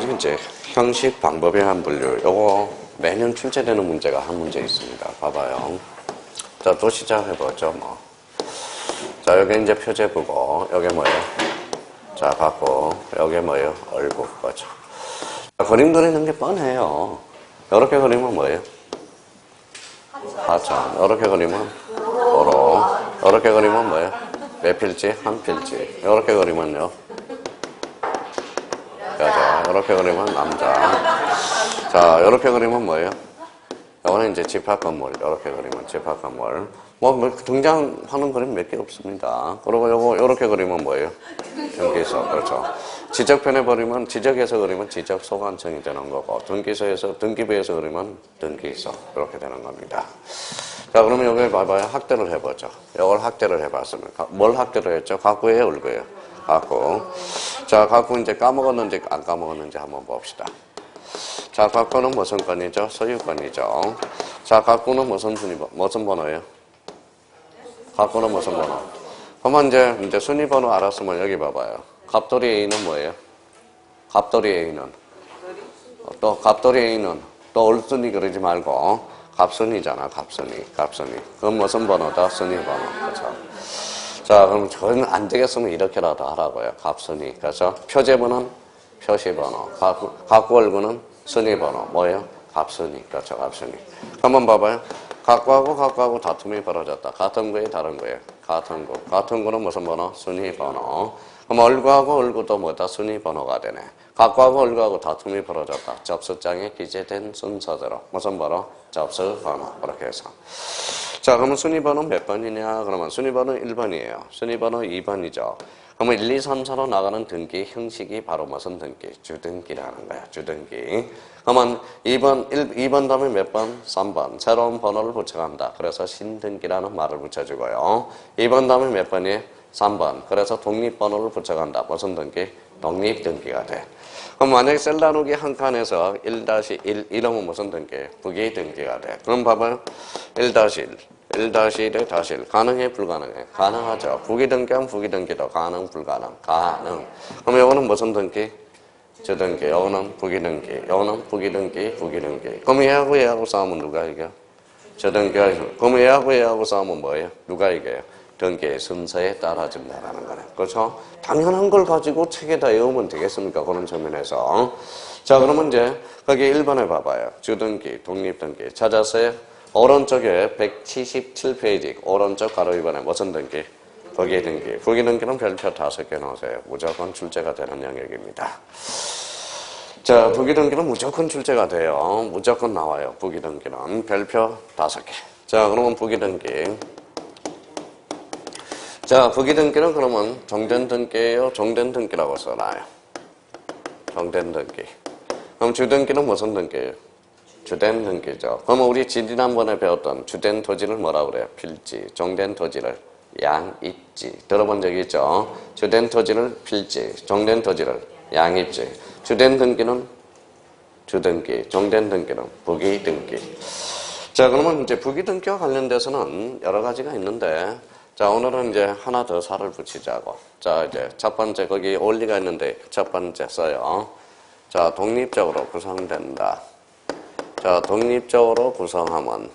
여기 이제 형식 방법의 한 분류. 요거 매년 출제되는 문제가 한 문제 있습니다. 봐봐요. 자, 또 시작해보죠, 뭐. 자, 여기 이제 표제부고, 여기 뭐예요? 자, 갖고, 여기 뭐예요? 얼굴, 거죠. 자, 그림 그리는 게 뻔해요. 이렇게 그리면 뭐예요? 하천. 이렇게 그리면 도로. 이렇게 그리면 뭐예요? 몇 필지? 한 필지. 이렇게 그리면요? 여자. 이렇게 그리면 남자. 자, 이렇게 그리면 뭐예요? 이거는 이제 집합 건물. 이렇게 그리면 집합 건물. 뭐 등장하는 그림 몇 개 없습니다. 그리고 요거 이렇게 그리면 뭐예요? 등기소. 그렇죠. 지적편에 버리면 지적에서 그리면 지적 소관청이 되는 거고, 등기소에서 등기부에서 그리면 등기소. 이렇게 되는 겁니다. 자, 그러면 여기 봐봐요. 확대를 해보죠. 이걸 확대를 해봤습니다. 뭘 확대를 했죠? 갖고예요, 을고예요? 갖고. 자, 갖고 이제 까먹었는지 안 까먹었는지 한번 봅시다. 자, 갖고는 무슨 건이죠? 소유권이죠. 자, 갖고는 무슨 번호예요? 갖고는 무슨 번호? 그러면 이제 순위번호 알았으면 여기 봐봐요. 갑돌이 A는 뭐예요? 갑돌이 A는? 또 갑돌이 A는 또 얼순위 그러지 말고 갑순위잖아, 갑순위. 그건 무슨 번호다? 순위번호. 그렇죠? 자, 그럼 저는 안 되겠으면 이렇게라도 하라고요. 갑순위. 그래서 표제번호는 표시번호. 갖고 얼굴은 순위번호. 뭐예요? 갑순위. 그렇죠, 갑순위. 한번 봐봐요. 갖고하고 다툼이 벌어졌다. 같은 거예요, 다른 거예요? 같은 거. 같은 거는 무슨 번호? 순위번호. 그럼 얼굴하고 얼굴도 뭐다? 순위번호가 되네. 갖고하고 얼굴하고 다툼이 벌어졌다. 접수장에 기재된 순서대로. 무슨 번호? 접수번호. 그렇게 해서. 자, 그러면 순위번호 몇 번이냐? 그러면 순위번호 1번이에요. 순위번호 2번이죠. 그러면 1, 2, 3, 4로 나가는 등기 형식이 바로 무슨 등기? 주등기라는 거야. 주등기. 그러면 2번 다음에 몇 번? 3번. 새로운 번호를 붙여간다. 그래서 신등기라는 말을 붙여주고요. 2번 다음에 몇 번이에요? 3번. 그래서 독립번호를 붙여간다. 무슨 등기? 독립등기가 돼. 그럼 만약에 셀 나누기 한 칸에서 1-1 이러면 무슨 등기? 부기등기가 돼. 그럼 봐봐요. 1-1. 1-1에 다시 1. 가능해? 불가능해? 가능하죠. 부기등기하면 부기등기도 가능, 불가능? 가능. 그럼 이거는 무슨 등기? 주등기. 이거는 부기등기. 이거는 부기등기, 부기등기. 그럼 얘하고 싸우면 누가 이겨? 주등기가 이겨. 그럼 얘하고 싸우면 뭐예요? 누가 이겨요? 등기의 순서에 따라준다라는 거네. 그렇죠? 당연한 걸 가지고 책에다 외우면 되겠습니까? 그런 측면에서. 자, 그러면 이제 거기 1번에 봐봐요. 주등기, 독립등기. 찾았어요? 오른쪽에 177페이지 오른쪽 가로 2번에 무슨 등기? 부기등기. 부기등기는 별표 5개 넣으세요. 무조건 출제가 되는 영역입니다. 자, 부기등기는 무조건 출제가 돼요. 무조건 나와요. 부기등기는 별표 5개. 자, 그러면 부기등기. 자, 부기등기는 그러면 정된 등기예요? 종된 등기라고 써놔요. 정된 등기. 그럼 주등기는 무슨 등기예요? 주된 등기죠. 그러면 우리 지난번에 배웠던 주된 토지를 뭐라고 그래요? 필지. 종된 토지를 양입지. 들어본 적 있죠? 주된 토지를 필지. 종된 토지를 양입지. 주된 등기는 주등기. 종된 등기는 부기등기. 자, 그러면 이제 부기등기와 관련돼서는 여러 가지가 있는데, 자, 오늘은 이제 하나 더 살을 붙이자고. 자, 이제 첫 번째 거기 원리가 있는데 첫 번째 써요. 자, 독립적으로 구성된다. 자, 독립적으로 구성하면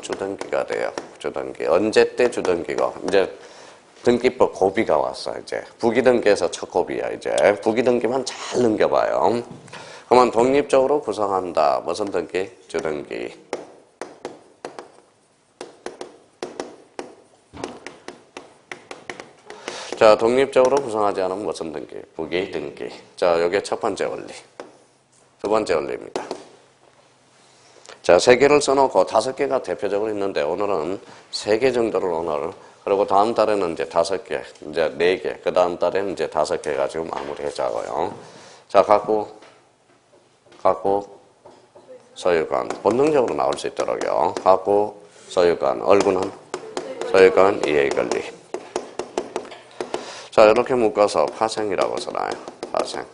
주등기가 돼요. 주등기. 언제 때 주등기가? 이제 등기법 고비가 왔어, 이제. 부기등기에서 첫 고비야, 이제. 부기등기만 잘 넘겨봐요. 그러면 독립적으로 구성한다. 무슨 등기? 주등기. 자, 독립적으로 구성하지 않으면 무슨 등기? 부기등기. 자, 요게 첫 번째 원리. 두 번째 원리입니다. 자, 3개를 써놓고 5개가 대표적으로 있는데 오늘은 3개 정도를 오늘, 그리고 다음 달에는 이제 5개, 이제 4개, 그 다음 달에는 이제 5개 가지고 마무리하자고요. 자, 갖고, 소유권. 본능적으로 나올 수 있도록요. 갖고, 소유권. 얼굴은 소유권, 이해관리. 자, 이렇게 묶어서 파생이라고 써놔요. 파생.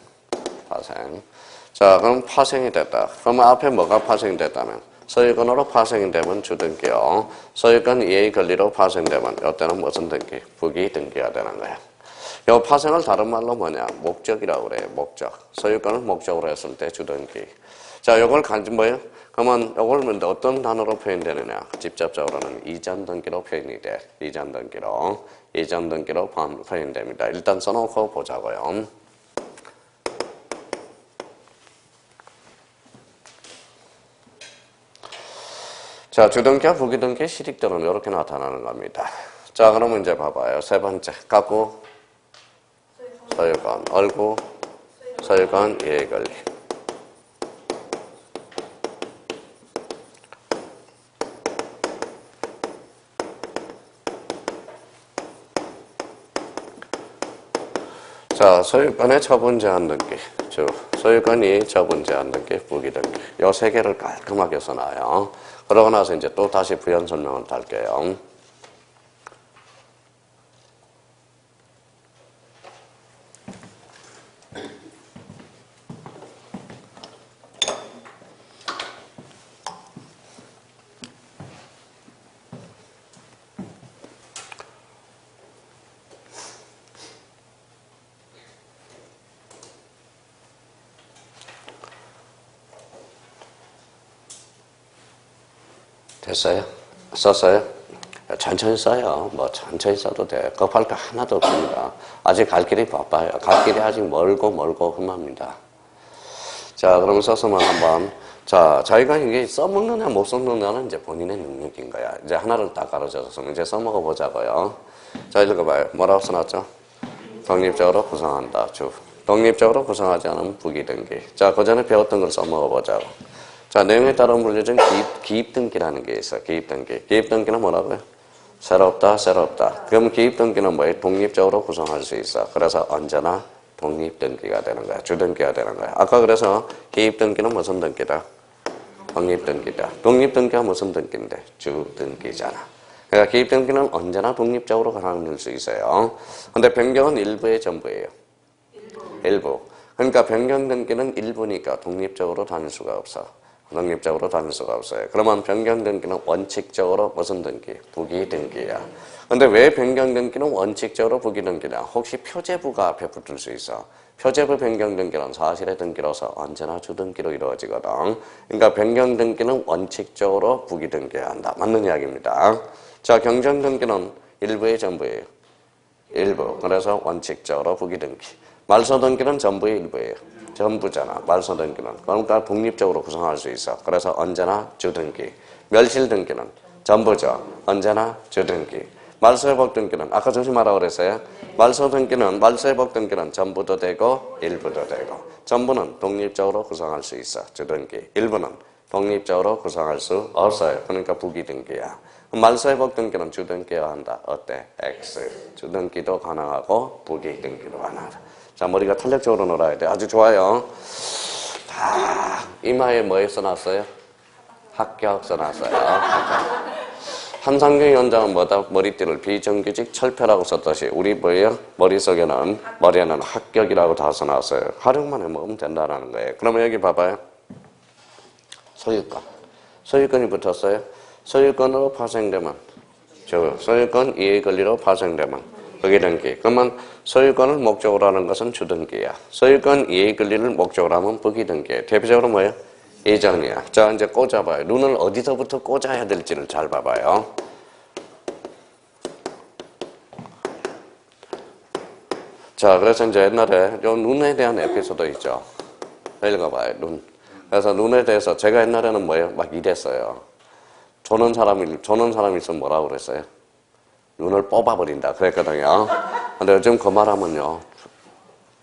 자, 그럼 파생이 됐다. 그럼 앞에 뭐가 파생이 됐다면? 소유권으로 파생이 되면 주등기요. 소유권 이해 권리로 파생되면 이때는 무슨 등기? 부기등기가 되는 거야. 요 파생을 다른 말로 뭐냐? 목적이라고 그래요. 목적. 소유권을 목적으로 했을 때 주등기. 자, 요걸 간지 뭐예요? 그러면 요걸 어떤 단어로 표현되느냐? 직접적으로는 이전 등기로 표현이 돼. 이전 등기로 표현됩니다. 일단 써놓고 보자고요. 자, 주등기와 부기등기, 실익들은 이렇게 나타나는 겁니다. 자, 그러면 이제 봐봐요. 세 번째, 가구, 소유권, 얼구, 소유권, 이해관리. 자, 소유권의 처분 제한 등기, 소유권이 처분 제한 등기, 부기 등기. 요 세 개를 깔끔하게 써놔요. 그러고 나서 이제 또 다시 부연 설명을 달게요. 됐어요? 썼어요? 천천히 써요. 뭐 천천히 써도 돼. 급할 거 하나도 없습니다. 아직 갈 길이 바빠요. 갈 길이 아직 멀고 험합니다. 자, 그럼 썼으면 한번. 자, 자기가 이게 써먹느냐 못 써먹느냐는 이제 본인의 능력인 거야. 이제 하나를 딱 가르쳐줬으면 이제 써먹어 보자고요. 자, 읽어봐요. 뭐라고 써놨죠? 독립적으로 구성한다. 독립적으로 구성하지 않으면 부기등기. 자, 그 전에 배웠던 걸 써먹어 보자고. 자, 내용에 따른 물리적 기입등기라는 게 있어. 기입등기. 기입등기는 뭐라고요? 새롭다. 그럼 기입등기는 뭐예요? 독립적으로 구성할 수 있어. 그래서 언제나 독립등기가 되는 거야. 주등기가 되는 거야. 아까 그래서 기입등기는 무슨 등기다? 독립등기다. 독립등기가 무슨 등기인데? 주등기잖아. 그러니까 기입등기는 언제나 독립적으로 가능할 수 있어요. 근데 변경은 일부의 전부예요. 일부. 그러니까 변경등기는 일부니까 독립적으로 다닐 수가 없어. 독립적으로 다닐 수가 없어요. 그러면 변경등기는 원칙적으로 무슨 등기? 부기등기야. 근데 왜 변경등기는 원칙적으로 부기등기냐? 혹시 표제부가 앞에 붙을 수 있어. 표제부 변경등기는 사실의 등기로서 언제나 주등기로 이루어지거든. 그러니까 변경등기는 원칙적으로 부기등기해야 한다. 맞는 이야기입니다. 자, 경정등기는 일부의 전부예요. 일부. 그래서 원칙적으로 부기등기. 말소등기는 전부의 일부예요. 전부잖아. 말소등기는. 그러니까 독립적으로 구성할 수 있어. 그래서 언제나 주등기. 멸실등기는 전부죠. 언제나 주등기. 말소회복등기는 아까 조심하라고 그랬어요. 말소회복등기는 전부도 되고 일부도 되고. 전부는 독립적으로 구성할 수 있어. 주등기. 일부는 독립적으로 구성할 수 없어요. 그러니까 부기등기야. 말소회복등기는 주등기여야 한다. 어때? X. 주등기도 가능하고 부기등기도 가능하다. 자, 머리가 탄력적으로 놀아야 돼. 아주 좋아요. 다 이마에 뭐 써놨어요? 합격 써놨어요. 한상경 위원장은 뭐다? 머리띠를 비정규직 철폐라고 썼듯이 우리 뭐예요? 머릿속에는 머리에는 합격이라고 다 써놨어요. 활용만 해먹으면 된다는 거예요. 그러면 여기 봐봐요. 소유권. 소유권이 붙었어요. 소유권으로 파생되면 소유권 이해권리로 파생되면 부기등기. 그러면 소유권을 목적으로 하는 것은 주등기야. 소유권 이해권리를 목적으로 하면 부기등기야. 대표적으로 뭐예요? 이전이야. 자, 이제 꽂아봐요. 눈을 어디서부터 꽂아야 될지를 잘 봐봐요. 자, 그래서 이제 옛날에 요 눈에 대한 에피소드 있죠. 읽어봐요. 눈. 그래서 눈에 대해서 제가 옛날에는 뭐예요? 막 이랬어요. 조는 사람이 있으면 뭐라고 그랬어요? 눈을 뽑아버린다 그랬거든요. 근데 요즘 그 말하면요,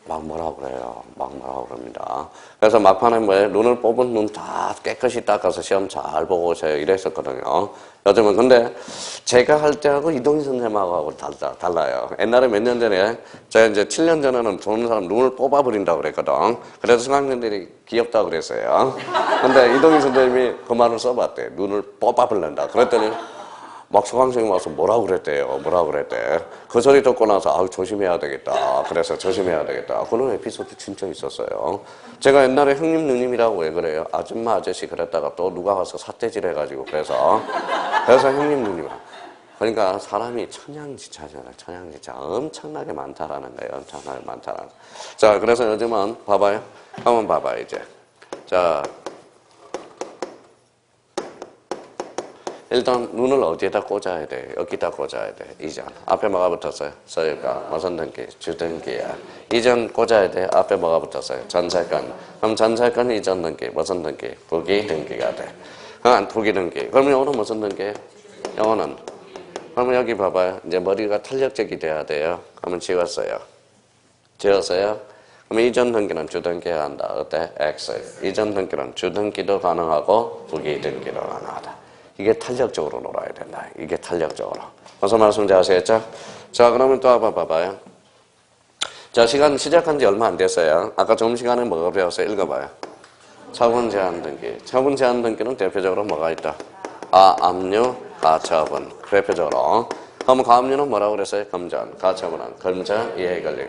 막 뭐라고 그래요. 막 뭐라고 그럽니다. 그래서 막판에 뭐예요? 눈을 뽑은 눈 다 깨끗이 닦아서 시험 잘 보고 오세요. 이랬었거든요. 요즘은 근데 제가 할 때하고 이동희 선생님하고 달라요. 옛날에 몇 년 전에 제가 이제 7년 전에는 보는 사람 눈을 뽑아버린다고 그랬거든. 그래서 수강생들이 귀엽다고 그랬어요. 근데 이동희 선생님이 그 말을 써봤대. 눈을 뽑아버린다. 그랬더니 막 수강생이 와서 뭐라고 그랬대요. 그 소리 듣고 나서 아우 조심해야 되겠다. 그래서 조심해야 되겠다. 그런 에피소드 진짜 있었어요. 제가 옛날에 형님 누님이라고 왜 그래요? 아줌마 아저씨 그랬다가 또 누가 와서 삿대질 해가지고 그래서 형님 누님. 그러니까 사람이 천양지차잖아요. 천양지차. 엄청나게 많다라는 거예요. 엄청나게 많다라는. 자, 그래서 요즘은 봐봐요. 한번 봐봐요, 이제. 자, 일단 눈을 어디에다 꽂아야 돼? 여기다 꽂아야 돼. 이전. 앞에 뭐가 붙었어요? 서유가. 무슨 등기? 주등기야. 이전 꽂아야 돼. 앞에 뭐가 붙었어요? 전세권. 그럼 전세권 이전 등기. 무슨 등기? 부기 등기가 돼. 부기 등기. 그러면 이거는 무슨 등기? 이거는. 그러면 여기 봐봐요. 이제 머리가 탄력적이 돼야 돼요. 그러면 지웠어요. 지웠어요? 그럼 이전 등기는 주등기해야 한다. 어때? X. 이전 등기는 주등기도 가능하고 부기 등기도 가능하다. 이게 탄력적으로 놀아야 된다. 이게 탄력적으로. 무슨 말씀인지 아시겠죠? 자, 그러면 또 한번 봐봐요. 자, 시간 시작한 지 얼마 안 됐어요. 아까 점심시간에 뭐가 배웠어요? 읽어봐요. 처분 제한 등기. 처분 제한 등기는 대표적으로 뭐가 있다? 압류, 가처분. 대표적으로. 그러면 가압류는 뭐라고 그랬어요? 금전. 가처분은 금전, 이해 권리.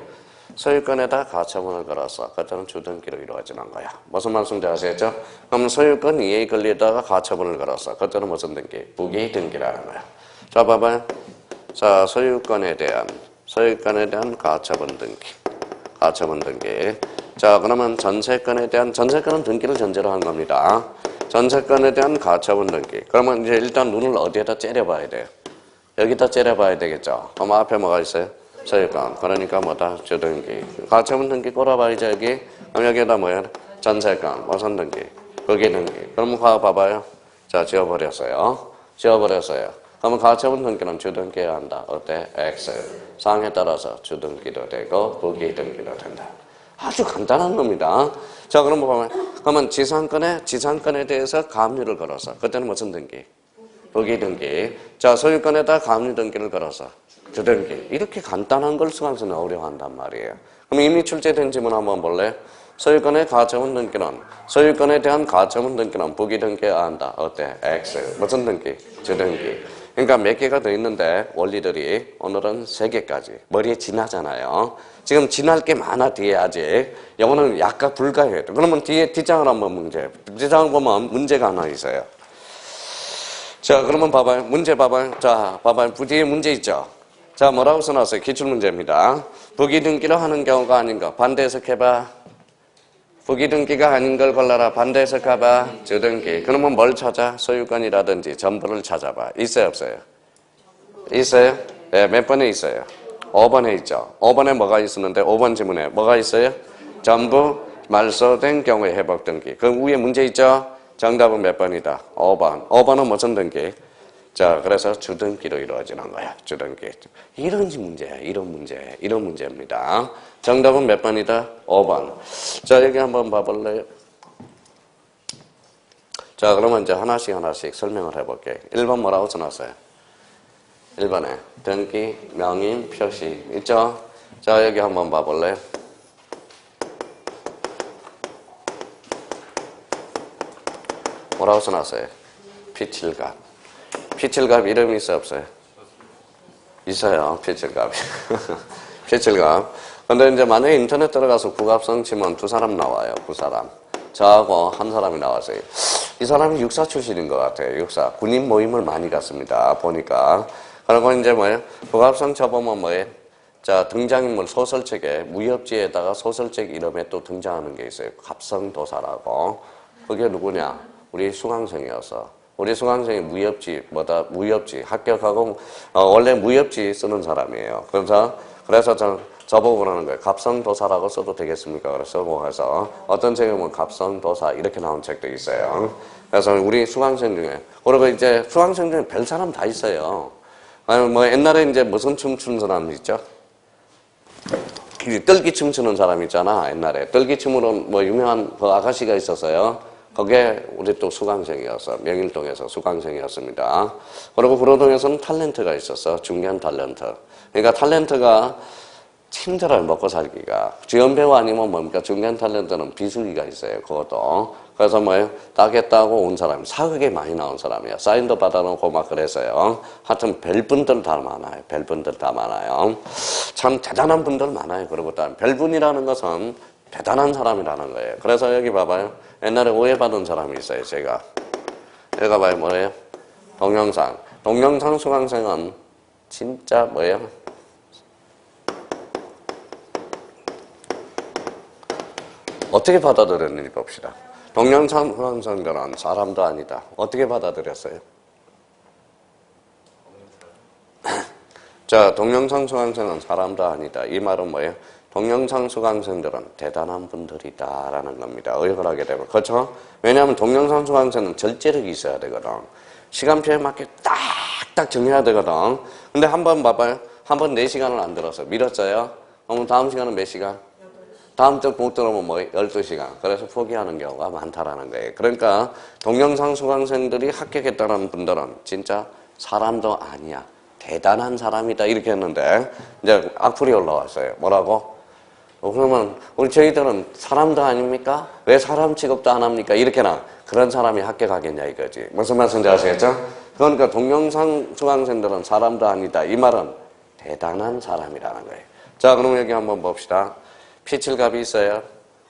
소유권에다 가처분을 걸어서 그때는 주등기로 이루어지는 거야. 무슨 말씀인지 아시겠죠? 그럼 소유권 이해 권리에다가 가처분을 걸어서 그때는 무슨 등기? 부기 등기라는 거야. 자, 봐봐요. 자, 소유권에 대한 가처분 등기. 가처분 등기. 자, 그러면 전세권에 대한 전세권은 등기를 전제로 한 겁니다. 전세권에 대한 가처분 등기. 그러면 이제 일단 눈을 어디에다 째려봐야 돼요? 여기다 째려봐야 되겠죠? 그럼 앞에 뭐가 있어요? 소유권. 그러니까 뭐다? 주등기. 가처분 등기 꼬라봐야죠, 여기. 그럼 여기에다 뭐야? 전세권. 무슨 등기? 부기 등기. 그럼 봐봐요. 자, 지워버렸어요. 지워버렸어요. 그러면 가처분 등기는 주등기해야 한다. 어때? X. 상에 따라서 주등기도 되고 부기 등기도 된다. 아주 간단한 겁니다. 자, 그럼 보면 그러면 지상권에 대해서 가압류를 걸어서 그때는 무슨 등기? 부기 등기. 자, 소유권에다 가압류 등기를 걸어서 주등기. 이렇게 간단한 걸 수강생은 어려워한단 말이에요. 그럼 이미 출제된 지문 한번 볼래? 소유권의 가처분 등기는 소유권에 대한 가처분 등기는 부기 등기해야 한다. 어때? X. 무슨 등기? 주등기. 그러니까 몇 개가 더 있는데 원리들이 오늘은 3개까지. 머리에 지나잖아요. 지금 지날 게 많아 뒤에 아직. 영어는 약간 불가해요. 그러면 뒷장을 한번 뒷장을 보면 문제가 하나 있어요. 자, 그러면 봐봐요. 문제 봐봐요. 자, 봐봐요. 뒤에 문제 있죠? 자, 뭐라고 써놨어요? 기출문제입니다. 부기 등기를 하는 경우가 아닌 거. 반대 해석해봐. 부기 등기가 아닌 걸 골라라. 반대 해석해봐. 주등기. 그러면 뭘 찾아? 소유권이라든지 전부를 찾아봐. 있어요, 없어요? 있어요? 네, 몇 번에 있어요? 5번에 있죠. 5번에 뭐가 있었는데 5번 지문에 뭐가 있어요? 전부 말소된 경우에 회복 등기. 그 위에 문제 있죠? 정답은 몇 번이다? 5번. 5번은 무슨 등기? 자, 그래서 주등기로 이루어지는 거야. 주등기. 이런 문제야. 이런 문제입니다. 정답은 몇 번이다? 5번. 자, 여기 한번 봐볼래요? 자, 그러면 이제 하나씩 설명을 해볼게요. 1번 뭐라고 써놨어요? 1번에 등기, 명인, 표시 있죠? 자, 여기 한번 봐볼래요? 뭐라고 써놨어요? 피칠갑. 피칠갑 이름이 있어요, 없어요? 있어요, 피칠갑이. 피칠갑. 근데 이제 만약에 인터넷 들어가서 국합성 치면 2사람 나와요, 2사람. 저하고 한 사람이 나왔어요. 이 사람이 육사 출신인 것 같아요, 육사. 군인 모임을 많이 갔습니다, 보니까. 그리고 이제 뭐예요? 국합성 쳐보면 뭐예요? 자, 등장인물 소설책에, 무협지에다가 소설책 이름에 또 등장하는 게 있어요. 갑성도사라고. 그게 누구냐? 우리 수강생이어서. 우리 수강생이 무협지 합격하고 원래 무협지 쓰는 사람이에요. 그래서 저보고 그러는 거예요. 갑성도사라고 써도 되겠습니까? 그래서 뭐 해서 어떤 책에 보면 갑성도사 이렇게 나온 책도 있어요. 그래서 우리 수강생 중에 그리고 이제 수강생 중에 별 사람 다 있어요. 아니 뭐 옛날에 이제 무슨 춤 추는 사람 있죠? 뜰기춤 추는 사람 있잖아. 옛날에 뜰기춤으로 뭐 유명한 그 아가씨가 있었어요. 그게 우리 또 수강생이었어. 명일동에서 수강생이었습니다. 그리고 구로동에서는 탤런트가 있었어. 중견 탤런트. 그러니까 탤런트가 힘들어요. 먹고 살기가. 주연배우 아니면 뭡니까? 중견 탤런트는 비수기가 있어요. 그것도. 그래서 뭐예요? 따겠다고 온 사람이 사극에 많이 나온 사람이야. 사인도 받아놓고 막 그랬어요. 하여튼 별분들 다 많아요. 별분들 다 많아요. 참 대단한 분들 많아요. 그리고 또 별분이라는 것은 대단한 사람이라는 거예요. 그래서 여기 봐봐요. 옛날에 오해받은 사람이 있어요, 제가. 여기 봐요, 뭐예요? 동영상 수강생은 진짜 뭐예요? 어떻게 받아들였는지 봅시다. 동명상수강생들은 사람도 아니다. 어떻게 받아들였어요? 자, 동명상수강생은 사람도 아니다. 이 말은 뭐예요? 동명상수강생들은 대단한 분들이다라는 겁니다. 의역을 하게 되면. 그렇죠? 왜냐하면 동명상수강생은 절제력이 있어야 되거든. 시간표에 맞게 딱딱 정해야 되거든. 근데 한번 봐봐요. 한번 4시간을 안 들었어. 밀었어요. 그럼 다음 시간은 몇 시간? 다음 주 못 들어오면 뭐 12시간. 그래서 포기하는 경우가 많다라는 거예요. 그러니까 동영상수강생들이 합격했다는 분들은 진짜 사람도 아니야. 대단한 사람이다. 이렇게 했는데 이제 악플이 올라왔어요. 뭐라고? 그러면 우리 저희들은 사람도 아닙니까? 왜 사람 취급도 안 합니까? 이렇게나 그런 사람이 합격하겠냐 이거지. 무슨 말씀인지 아시겠죠? 그러니까 동영상수강생들은 사람도 아니다. 이 말은 대단한 사람이라는 거예요. 자, 그럼 여기 한번 봅시다. 피칠갑이 있어요.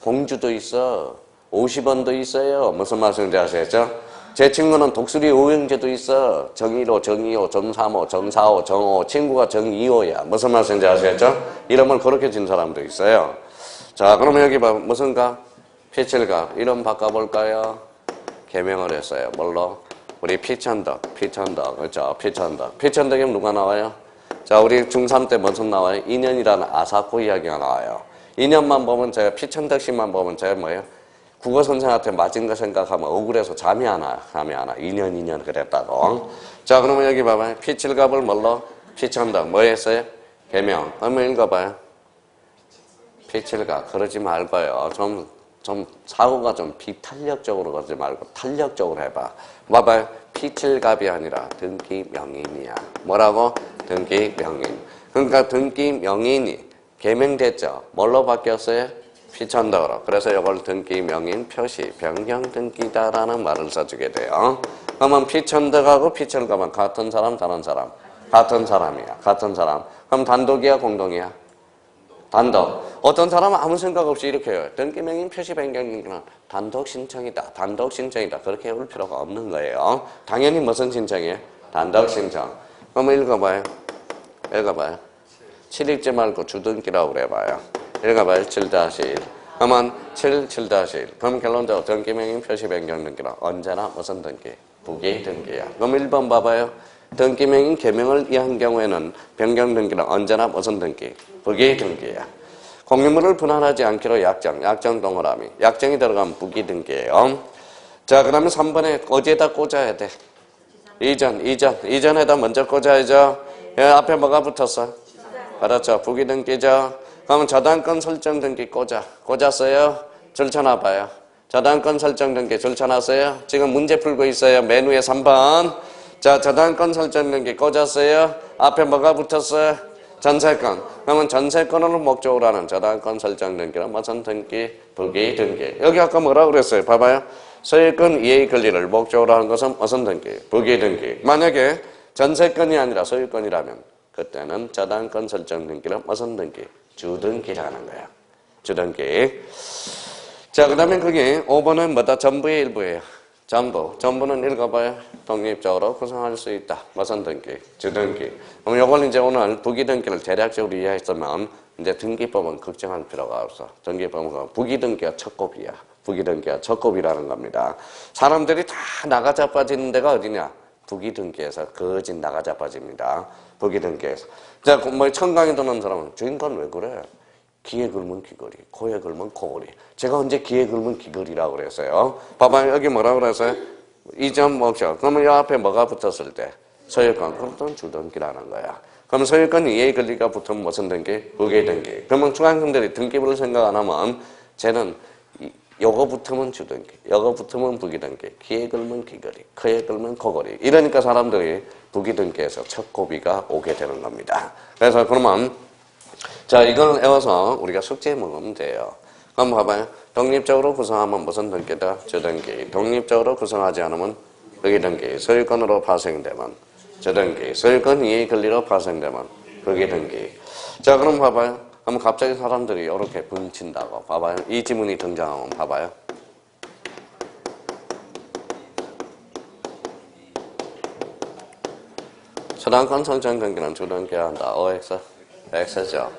공주도 있어. 50원도 있어요. 무슨 말씀인지 아시겠죠? 제 친구는 독수리 오형제도 있어. 정일호, 정이호, 정삼호, 정사호, 정호. 친구가 정이호야. 무슨 말씀인지 아시겠죠? 이름을 그렇게 진 사람도 있어요. 자, 그러면 여기 봐. 무슨 가? 피칠갑. 이름 바꿔볼까요? 개명을 했어요. 뭘로? 우리 피천덕. 그렇죠? 피천덕. 피천덕이면 누가 나와요? 자, 우리 중3 때 무슨 나와요? 인연이라는 아사코 이야기가 나와요. 인연만 보면 제가 피천덕씨만 보면 제가 뭐예요? 국어 선생한테 맞은 거 생각하면 억울해서 잠이 안 와요. 인연 그랬다고. 자, 그러면 여기 봐봐요. 피칠갑을 뭘로? 피천덕. 뭐 했어요? 개명. 한번 읽어봐요. 피칠갑. 그러지 말고요. 좀 사고가 좀 비탄력적으로 그러지 말고 탄력적으로 해봐. 봐봐요. 피칠갑이 아니라 등기명인이야. 뭐라고? 등기명인. 그러니까 등기명인이 개명됐죠. 뭘로 바뀌었어요? 피천덕으로. 그래서 이걸 등기명인 표시 변경등기다라는 말을 써주게 돼요. 그러면 피천덕하고 피칠갑은 같은 사람, 다른 사람? 같은 사람이야. 같은 사람. 그럼 단독이야, 공동이야? 단독. 어떤 사람은 아무 생각 없이 이렇게 해요. 등기명인 표시 변경등기는 단독 신청이다. 단독 신청이다. 그렇게 해올 필요가 없는 거예요. 당연히 무슨 신청이에요? 단독 신청. 그럼 읽어봐요. 7 읽지 말고 주등기라고 그래봐요. 읽어봐요. 7-1. 그러면 7-1. 그럼 결론적으로 등기명인 표시 변경등기는 언제나 무슨 등기? 부기 등기야. 그럼 1번 봐봐요. 등기명인 개명을 이한 경우에는 변경등기는 언제나 무슨 등기? 부기 등기야. 공유물을 분할하지 않기로 약정 동그라미. 약정이 들어가면 부기 등기예요. 자, 그러면 3번에 어디에다 꽂아야 돼? 이전에다 먼저 꽂아야죠. 앞에 뭐가 붙었어? 그렇죠. 부기 등기죠. 그러면 저당권 설정 등기 꽂았어요? 절쳐놔봐요. 저당권 설정 등기 절쳐놨어요? 지금 문제 풀고 있어요. 맨 위에 3번. 자, 저당권 설정 등기 꽂았어요? 앞에 뭐가 붙었어요? 전세권. 그러면 전세권을 목적으로 하는 저당권 설정 등기는 무슨 등기? 부기 등기. 여기 아까 뭐라고 그랬어요? 봐봐요. 소유권 이해 권리를 목적으로 하는 것은 무슨 등기? 부기 등기. 만약에 전세권이 아니라 소유권이라면 그때는 저당권 설정 등기는 무슨 등기? 주등기라는 거야. 주등기. 자, 그 다음에 그게 5번은 뭐다? 전부의 일부예요. 전부는 읽어봐요. 독립적으로 구성할 수 있다. 무슨 등기? 주등기. 그럼 요걸 이제 오늘 부기등기를 대략적으로 이해했으면 이제 등기법은 걱정할 필요가 없어. 등기법은 부기등기가 첫곱이야. 부기등기가 첫곱이라는 겁니다. 사람들이 다 나가자빠지는 데가 어디냐? 부기등기에서 거진 나가자빠집니다. 부기등기에서. 자, 뭐 청강에 드는 사람은 주인공 왜 그래? 귀에 걸면 귀걸이, 코에 걸면 코걸이. 제가 언제 귀에 걸면 귀걸이라고 그랬어요? 봐봐요. 여기 뭐라고 그랬어요? 이점 목적. 그러면 이 앞에 뭐가 붙었을 때? 소유권. 그럼 주등기라는 거야. 그럼 소유권 이해 권리가 붙으면 무슨 등기? 부기 등기. 그러면 중학생들이 등기부를 생각 안 하면 쟤는 요거 붙으면 주등기, 요거 붙으면 부기등기, 귀에 걸면 귀걸이, 코에 걸면 코걸이. 이러니까 사람들이 부기등기에서 첫 고비가 오게 되는 겁니다. 그래서 그러면 자, 이걸 외워서 우리가 숙제에 먹으면 돼요. 그럼 봐봐요. 독립적으로 구성하면 무슨 등기다? 주등기. 독립적으로 구성하지 않으면 부기등기. 소유권으로 파생되면 주등기. 소유권 이해 권리로 파생되면 부기등기. 자, 그럼 봐봐요. 그럼 갑자기 사람들이 이렇게 분친다고. 봐봐요. 이 지문이 등장하면 봐봐요. 저당권 설정 등기는 주등기해야 한다. OX, X죠.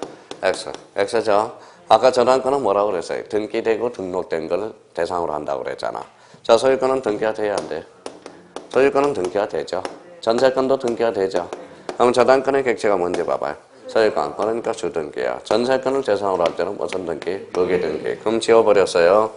X죠. 아까 저당권은 뭐라고 그랬어요? 등기되고 등록된 걸 대상으로 한다고 그랬잖아. 자, 소유권은 등기가 돼야 안 돼? 소유권은 등기가 되죠. 전세권도 등기가 되죠. 그럼 저당권의 객체가 뭔지 봐봐요. 소유권, 그러니까 주등기야. 전세권을 대상으로 할 때는 무슨 등기? 부기등기. 그럼 지워버렸어요.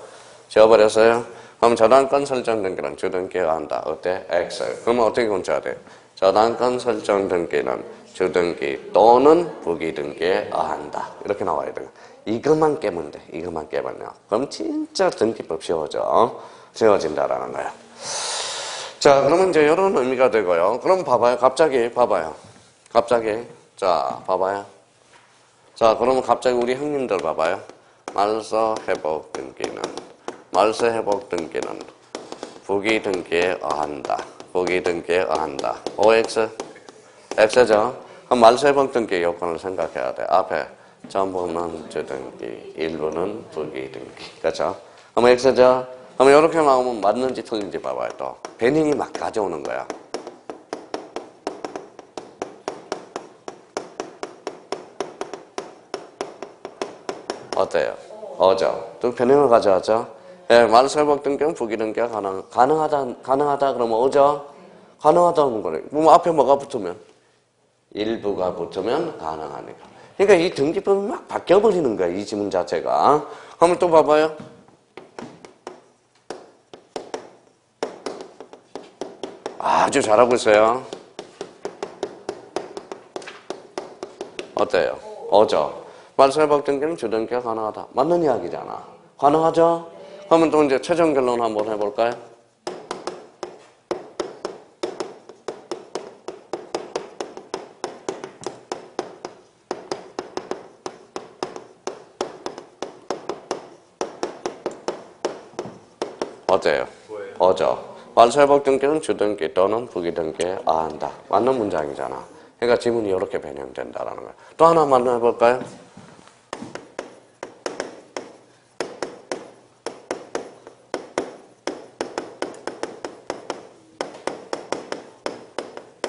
그럼 저당권 설정 등기는 주등기해야 한다. 어때? X. 그럼 어떻게 군쳐야 돼? 저당권 설정 등기는 주등기 또는 부기등기에 의한다. 이렇게 나와야 돼. 이것만 깨면 돼. 이것만 깨면요. 그럼 진짜 등기법 쉬워진다라는 거야. 자, 그러면 이제 이런 의미가 되고요. 그럼 봐봐요. 갑자기. 자, 봐봐요. 자, 그러면 갑자기 우리 형님들 봐봐요. 말소 회복 등기는 부기등기에 의한다. OX, X죠. 그럼 말소 회복 등기 요건을 생각해야 돼. 앞에 전부는 주등기, 일부는 부기등기. 그렇죠? 그럼 X죠. 그럼 이렇게 나오면 맞는지 틀린지 봐봐요. 또 베닝이 막 가져오는 거야. 어때요? 어죠. 또 변형을 가져왔죠? 예, 말소 회복 등기는 부기등기가 가능하다 그러면 어죠? 가능하다는 거네. 그럼 앞에 뭐가 붙으면? 일부가 붙으면 가능하니까. 그러니까 이 등기법이 막 바뀌어버리는 거야, 이 지문 자체가. 한번 또 봐봐요. 아주 잘하고 있어요. 어때요? 어죠? 말소 회복 등기는 주등기가 가능하다. 맞는 이야기잖아. 가능하죠? 그러면 또 이제 최종 결론 한번 해볼까요? 어때요? 어죠? 말소 회복 등기는 주등기 또는 부기등기에 의한다. 맞는 문장이잖아. 그러니까 지문이 이렇게 변형된다라는 거야. 또 하나만 해볼까요?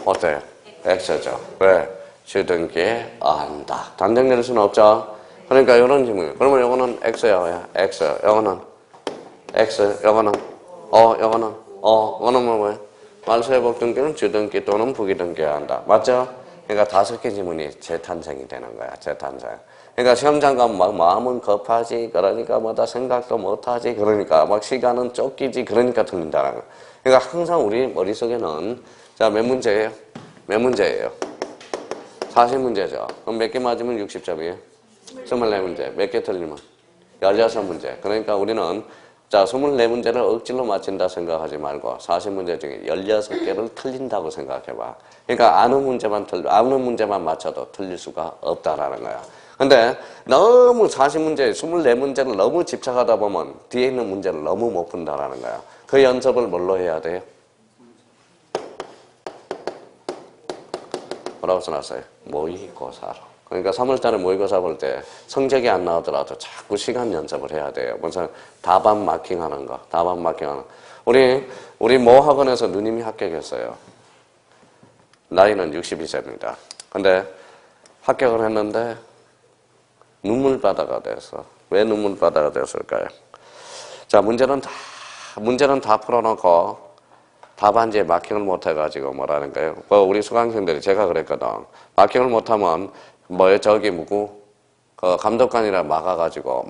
어때요? X죠. 왜? 주등기에 의한다. 단정 내릴 수는 없죠. 그러니까 이런 지문. 그러면 이거는 X야. X. 이거는 X. 이거는 이거는 뭐예요? 말소 회복 등기는 주등기 또는 부기등기에 한다. 맞죠? 그러니까 5개 지문이 재탄생이 되는 거야. 재탄생. 그러니까 시험장 가면 막 마음은 급하지. 그러니까 뭐다 생각도 못하지. 그러니까 막 시간은 쫓기지. 그러니까 틀린다는 거야. 그러니까 항상 우리 머릿속에는 자, 몇 문제예요? 40문제죠. 그럼 몇 개 맞으면 60점이에요? 24문제. 몇 개 틀리면? 16문제. 그러니까 우리는 자, 24문제를 억지로 맞힌다 생각하지 말고 40문제 중에 16개를 틀린다고 생각해봐. 그러니까 아는 문제만 맞춰도 틀릴 수가 없다라는 거야. 근데 너무 40문제, 24문제를 너무 집착하다 보면 뒤에 있는 문제를 너무 못 푼다라는 거야. 그 연습을 뭘로 해야 돼요? 뭐라고 써놨어요? 모의고사로. 그러니까 3월달에 모의고사 볼 때 성적이 안 나오더라도 자꾸 시간 연습을 해야 돼요. 무슨 답안 마킹하는 거. 우리 모 학원에서 누님이 합격했어요. 나이는 62세입니다. 근데 합격을 했는데 눈물바다가 됐어. 왜 눈물바다가 됐을까요? 자, 문제는 다 풀어놓고 답안지에 마킹을 못해가지고 뭐라는가요? 우리 수강생들이 제가 그랬거든. 마킹을 못하면 저기 그 감독관이라 막아가지고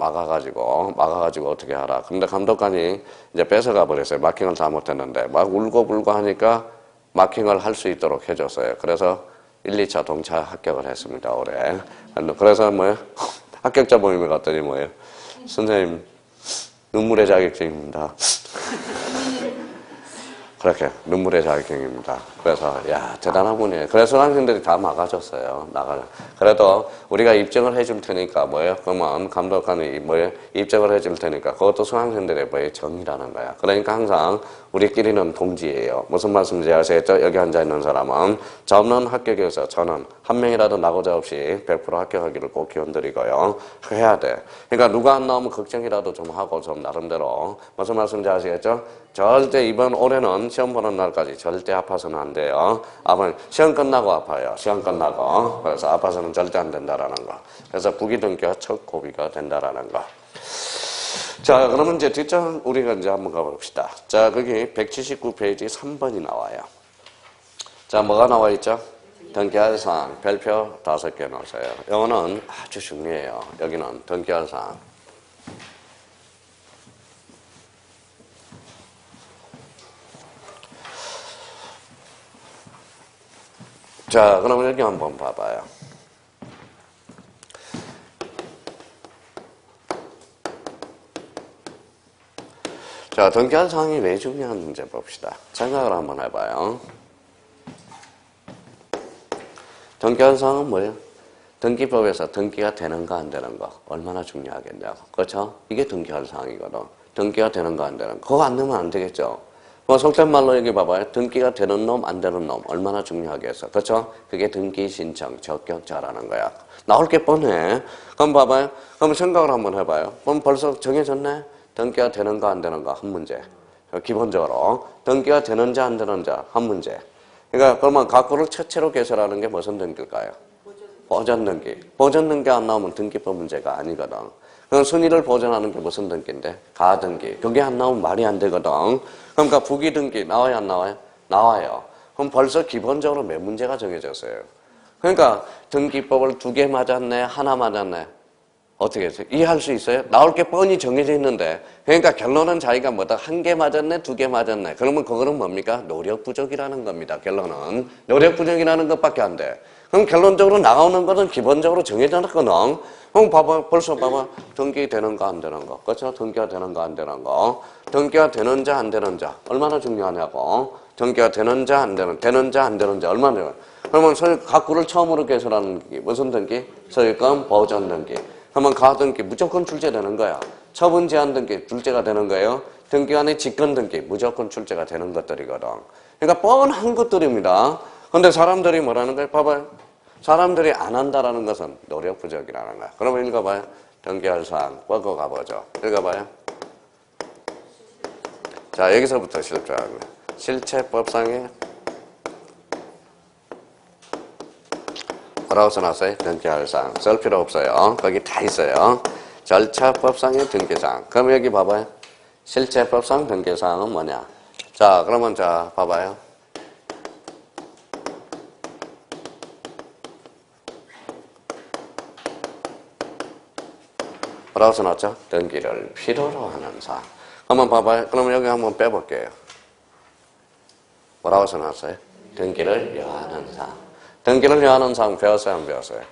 어떻게 하라. 근데 감독관이 이제 뺏어가 버렸어요. 마킹을 다 못했는데 막 울고불고 하니까 마킹을 할 수 있도록 해줬어요. 그래서 1, 2차 동차 합격을 했습니다. 올해. 그래서 합격자 모임에 갔더니 선생님 눈물의 자격증입니다. 그렇게 눈물의 자격증입니다. 그래서 대단한 분이에요. 그래서 수강생들이 다 막아줬어요. 그래도 우리가 입증을 해줄 테니까 그러면 감독관이 입증을 해줄 테니까 그것도 수강생들의 정의라는 거야. 그러니까 항상 우리끼리는 동지예요. 무슨 말씀인지 아시겠죠? 여기 앉아있는 사람은 저는 합격해서 저는 한 명이라도 나고자 없이 100% 합격하기를 꼭 기원드리고요. 해야 돼. 그러니까 누가 안 나오면 걱정이라도 좀 하고 좀 나름대로 무슨 말씀인지 아시겠죠? 절대 이번 올해는 시험 보는 날까지 절대 아파서는 안 돼요. 시험 끝나고 아파요. 시험 끝나고. 그래서 아파서는 절대 안 된다라는 거. 그래서 부기등기가 첫 고비가 된다라는 거. 자, 그러면 이제 뒷장 우리가 이제 한번 가봅시다. 자, 거기 179페이지 3번이 나와요. 자, 뭐가 나와 있죠? 등기할 사항, 별표 5개 넣으세요. 이거는 아주 중요해요. 여기는 등기할 사항. 자, 그럼 여기 한번 봐봐요. 자, 등기할 사항이 왜 중요한지 봅시다. 생각을 한번 해봐요. 등기할 사항은 뭐예요? 등기법에서 등기가 되는가 안 되는가 얼마나 중요하겠냐고. 그렇죠? 이게 등기할 사항이거든. 등기가 되는가 안 되는가. 그거 안 되면 안 되겠죠. 뭐 속된 말로 여기 봐봐요. 등기가 되는 놈, 안 되는 놈 얼마나 중요하겠어. 그렇죠? 그게 등기 신청, 적격자라는 거야. 나올 게 뻔해. 그럼 봐봐요. 그럼 생각을 한번 해봐요. 그럼 벌써 정해졌네? 등기가 되는가 안 되는가 한 문제. 기본적으로 등기가 되는지 안 되는지 한 문제. 그러니까 그러면 각구를 첫째로 개설하는 게 무슨 등기일까요? 보전 등기. 보전 등기 안 나오면 등기법 문제가 아니거든. 그럼 순위를 보전하는 게 무슨 등기인데? 가등기. 그게 안 나오면 말이 안 되거든. 그러니까 부기등기 나와요 안 나와요? 나와요. 그럼 벌써 기본적으로 몇 문제가 정해졌어요. 그러니까 등기법을 2개 맞았네? 하나 맞았네? 어떻게 해서 이해할 수 있어요? 나올 게 뻔히 정해져 있는데 그러니까 결론은 자기가 뭐다 1개 맞았네 2개 맞았네 그러면 그거는 뭡니까? 노력 부족이라는 겁니다. 결론은 노력 부족이라는 것밖에 안 돼. 그럼 결론적으로 나오는 것은 기본적으로 정해져 있거든. 그럼 봐봐 벌써 봐봐 등기 되는가 안 되는가 그렇죠? 등기가 되는가 안 되는가 등기가 되는지 안 되는지 얼마나 중요하냐고. 등기가 되는지 안 되는지 얼마나 중요해. 그러면 각구를 처음으로 개설하는 등기 무슨 등기? 소유권 보전 등기. 그러면 가등기 무조건 출제되는 거야. 처분 제한 등기 출제가 되는 거예요. 등기관의 직권 등기 무조건 출제가 되는 것들이거든. 그러니까 뻔한 것들입니다. 근데 사람들이 뭐라는 거예요? 봐봐요. 사람들이 안 한다라는 것은 노력 부족이라는 거야. 그러면 읽어봐요. 등기할 사항 뻗고 가보죠. 읽어봐요. 자, 여기서부터 실패하는 거예요. 실체법상에 뭐라고 써놨어요? 등기할 사항. 쓸 필요 없어요. 거기 다 있어요. 절차법상의 등기사항. 그럼 여기 봐봐요. 실체법상 등기사항은 뭐냐? 자, 그러면 자, 봐봐요. 뭐라고 써놨죠? 등기를 필요로 하는 사항. 한번 봐봐요. 그러면 여기 한번 빼볼게요. 뭐라고 써놨어요? 등기를 여하는 사항. 등기를 여하는 사항 배웠어요? 안 배웠어요?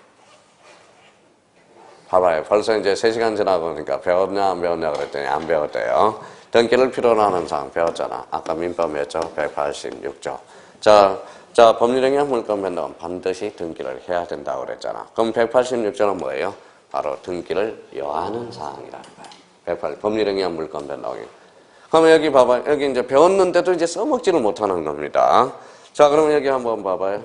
봐봐요. 벌써 이제 3시간 지나고 그러니까 배웠냐 안 배웠냐 그랬더니 안 배웠대요. 등기를 필요로 하는 사항 배웠잖아. 아까 민법이었죠? 186조. 자, 법률행위와 물권 변동은 반드시 등기를 해야 된다고 그랬잖아. 그럼 186조는 뭐예요? 바로 등기를 여하는 사항이라는 거예요. 법률행위와 물권 변동이. 그러면 여기 봐봐요. 여기 이제 배웠는데도 이제 써먹지를 못하는 겁니다. 자, 그러면 여기 한번 봐봐요.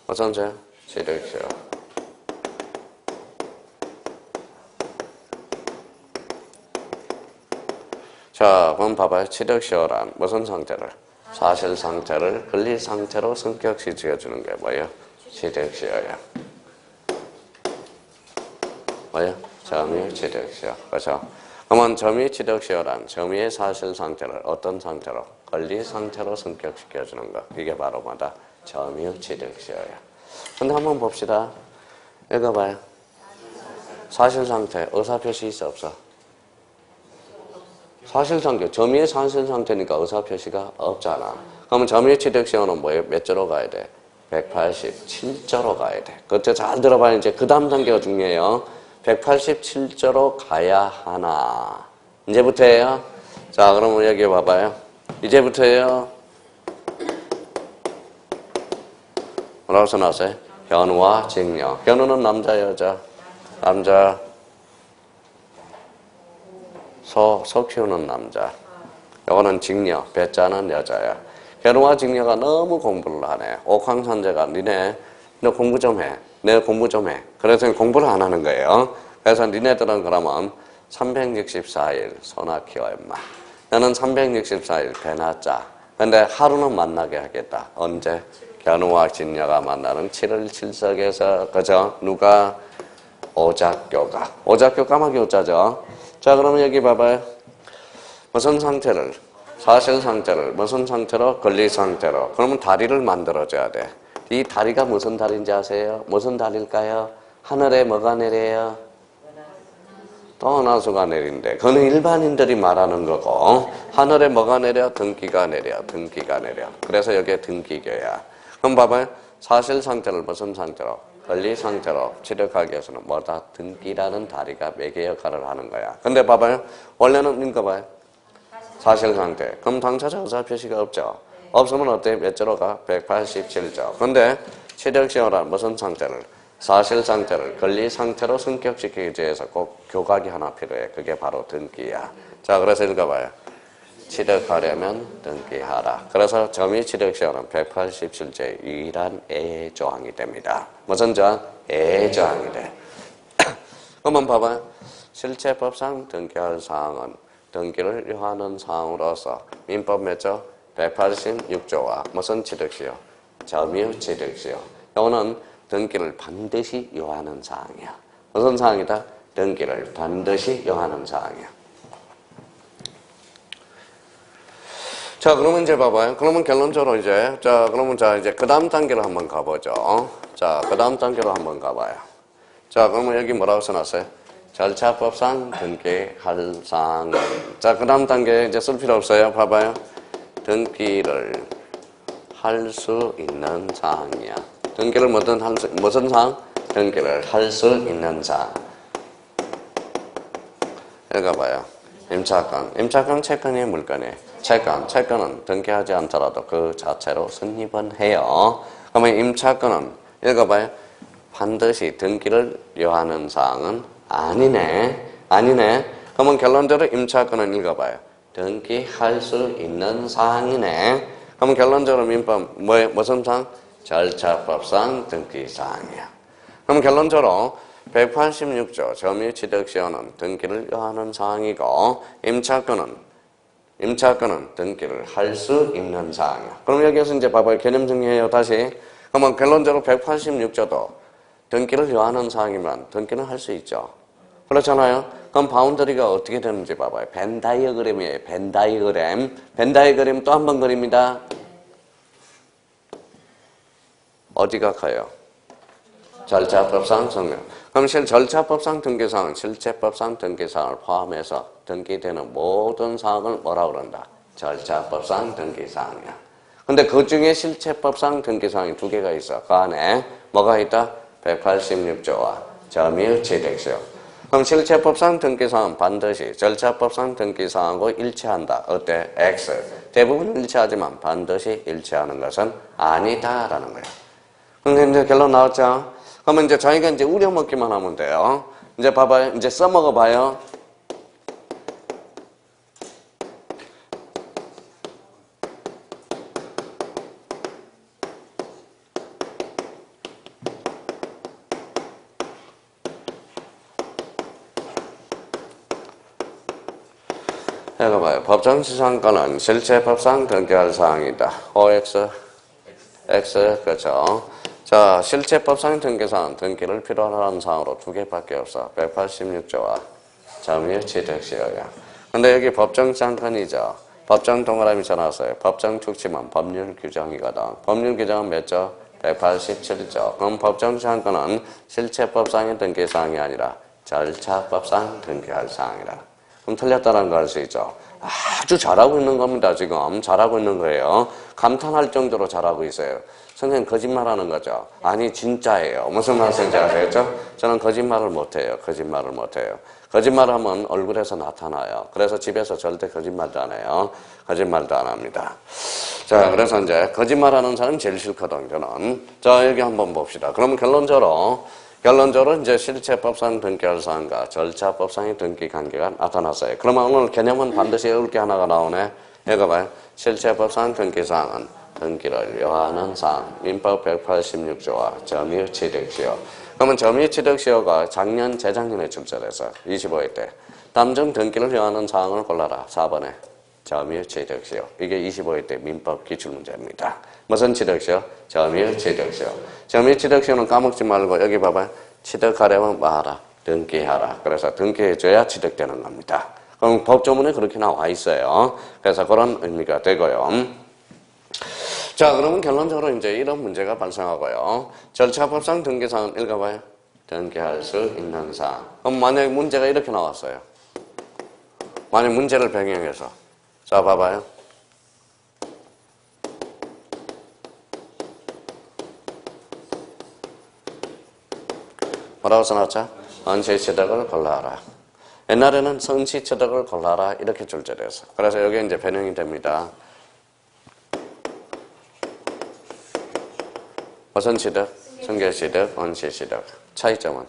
어쩐지 지득시효. 자, 그럼 봐봐요. 지득시효란 무슨 상태를? 사실 상태를 권리 상태로 성격시 지어주는 게 뭐예요? 지득시효야. 뭐예요? 점유 지득시효. 그렇죠? 그러면 점유 지득시효란 점유의 사실 상태를 어떤 상태로? 권리 상태로 성격시켜주는 거. 이게 바로 뭐다? 점유 지득시효야. 근데 한번 봅시다. 읽어봐요. 사실 상태, 의사표시 있어 없어? 사실 상태, 점유의 사실 상태니까 의사표시가 없잖아. 그러면 점유 지득시효는 뭐예요? 몇 조로 가야 돼? 187조로 가야 돼. 그때 잘 들어봐요. 이제 그 다음 단계가 중요해요. 187조로 가야 하나. 이제부터예요. 자, 그러면 여기 봐봐요. 이제부터예요. 뭐라고 써놨어요? 현우와 직녀. 현우는 남자, 여자? 남자. 소 키우는 남자. 요거는 직녀, 배자는 여자야. 현우와 직녀가 너무 공부를 하네. 옥황산제가 너 공부 좀 해. 내 공부 좀 해. 그래서 공부를 안 하는 거예요. 그래서 니네들은 그러면 364일 소나 키워 임마. 너는 364일 배나 짜. 근데 하루는 만나게 하겠다. 언제? 견우와 진녀가 만나는 7월 7석에서 그죠? 누가? 오작교가. 오작교 까마귀 오자죠. 자, 그러면 여기 봐봐요. 무슨 상태를? 사실 상태를 무슨 상태로? 권리 상태로. 그러면 다리를 만들어줘야 돼. 이 다리가 무슨 다리인지 아세요? 무슨 다리일까요? 하늘에 뭐가 내려요? 떠나수가 내린대. 그건 일반인들이 말하는 거고, 하늘에 뭐가 내려? 등기가 내려. 등기가 내려. 그래서 여기에 등기교야. 그럼 봐봐요. 사실 상태를 무슨 상태로? 권리 상태로 취득하기 위해서는 뭐다? 등기라는 다리가 매개 역할을 하는 거야. 근데 봐봐요. 원래는 이거 봐요. 사실 상태. 그럼 당사자 의사 표시가 없죠. 없으면 어때? 몇 조로 가? 187조. 근데 취득시효란 무슨 상태를? 사실 상태를 권리 상태로 승격시키기 위해서 꼭 교각이 하나 필요해. 그게 바로 등기야. 자, 그래서 읽어봐요. 취득하려면 등기하라. 그래서 점유 취득시효는 187조의 유일한 애조항이 됩니다. 무슨 조항? 애조항이 돼. 그러면 봐봐요. 실체법상 등기할 사항은 등기를 요하는 사항으로서 민법 몇 조? 186조와 무슨 취득시효? 점유 취득시효. 이거는 등기를 반드시 요하는 사항이야. 무슨 사항이다? 등기를 반드시 요하는 사항이야. 자, 그러면 이제 봐봐요. 그러면 결론적으로 이제, 그러면 이제 그 다음 단계로 한번 가보죠. 자, 그 다음 단계로 한번 가봐요. 자, 그러면 여기 뭐라고 써놨어요? 절차법상 등기할 사항은. 자, 그 다음 단계 이제 쓸 필요 없어요. 봐봐요. 등기를 할 수 있는 사항이야. 등기를 무슨 사항? 등기를 할 수 있는 사항. 읽어봐요. 임차권. 임차권 채권이 물건이에요. 채권은 등기하지 않더라도 그 자체로 승립은 해요. 그러면 임차권은 읽어봐요. 반드시 등기를 요하는 사항은 아니네. 그러면 결론적으로 임차권은 읽어봐요. 등기할 수 있는 사항이네. 그럼 결론적으로 민법 무슨 사항? 절차법상 등기 사항이야. 그럼 결론적으로 186조 점유취득시효는 등기를 요하는 사항이고 임차권은 등기를 할 수 있는 사항이야. 그럼 여기에서 이제 봐봐요. 개념 정리해요. 다시. 그러면 결론적으로 186조도 등기를 요하는 사항이면 등기는 할 수 있죠. 그렇잖아요. 그럼 바운더리가 어떻게 되는지 봐봐요. 벤 다이어그램이에요. 벤 다이어그램 또 한 번 그립니다. 어디가 커요? 절차법상 성명. 그럼 절차법상 등기사항은 실체법상 등기사항을 포함해서 등기되는 모든 사항을 뭐라고 그런다? 절차법상 등기사항이야. 근데 그 중에 실체법상 등기사항이 두 개가 있어. 그 안에 뭐가 있다? 186조와 점유취득시효. 그럼 실체법상 등기사항은 반드시 절차법상 등기사항하고 일치한다. 어때? X. 대부분 일치하지만 반드시 일치하는 것은 아니다라는 거예요. 근데 결론 나왔죠? 그러면 이제 저희가 이제 우려먹기만 하면 돼요. 이제 봐봐요. 이제 써먹어 봐요. 읽어봐요. 법정지상권은 실체법상 등기할 사항이다. OX, X, 그렇죠. 자, 실체법상 등기사항은 등기를 필요로 하는 사항으로 두 개밖에 없어. 186조와 점유취득시효야. 근데 여기 법정지상권이죠. 법정 동그라미 쳐놨어요. 법정 축치면 법률 규정이거든. 법률 규정은 몇 조? 187조. 그럼 법정지상권은 실체법상의 등기사항이 아니라 절차법상 등기할 사항이다. 그럼 틀렸다는 거 알 수 있죠. 아주 잘하고 있는 겁니다. 지금 잘하고 있는 거예요. 감탄할 정도로 잘하고 있어요. 선생님 거짓말하는 거죠. 아니 진짜예요. 무슨 말씀인지 아시겠죠? 저는 거짓말을 못해요. 거짓말을 하면 얼굴에서 나타나요. 그래서 집에서 절대 거짓말도 안 해요. 거짓말도 안 합니다. 자, 그래서 이제 거짓말하는 사람 제일 싫거든 저는. 자, 여기 한번 봅시다. 그러면 결론적으로 이제 실체법상 등기할 사항과 절차법상의 등기 관계가 나타났어요. 그러면 오늘 개념은 반드시 외울 게 하나가 나오네. 읽어봐요. 실체법상 등기 사항은 등기를 요하는 사항. 민법 186조와 점유 취득시효. 그러면 점유 취득시효가 작년, 재작년에 출제돼서 25회 때 담정 등기를 요하는 사항을 골라라. 4번에 점유 취득시효. 이게 25회 때 민법 기출문제입니다. 무슨 취득시효? 점유 취득시효. 점유 취득시효는 까먹지 말고 여기 봐봐요. 취득하려면 뭐 하라? 등기하라. 그래서 등기해줘야 취득되는 겁니다. 그럼 법조문에 그렇게 나와 있어요. 그래서 그런 의미가 되고요. 자, 그러면 결론적으로 이제 이런 문제가 발생하고요. 절차법상 등기사항 읽어봐요. 등기할 수 있는 사항. 그럼 만약에 문제가 이렇게 나왔어요. 만약 문제를 변경해서. 자, 봐봐요. 뭐라고 써놨죠? 원시취득을 골라라. 옛날에는 성취취득을 골라라 이렇게 출제돼서. 그래서 여기 이제 변형이 됩니다. 무슨 취득? 승계취득, 원시취득. 차이점은?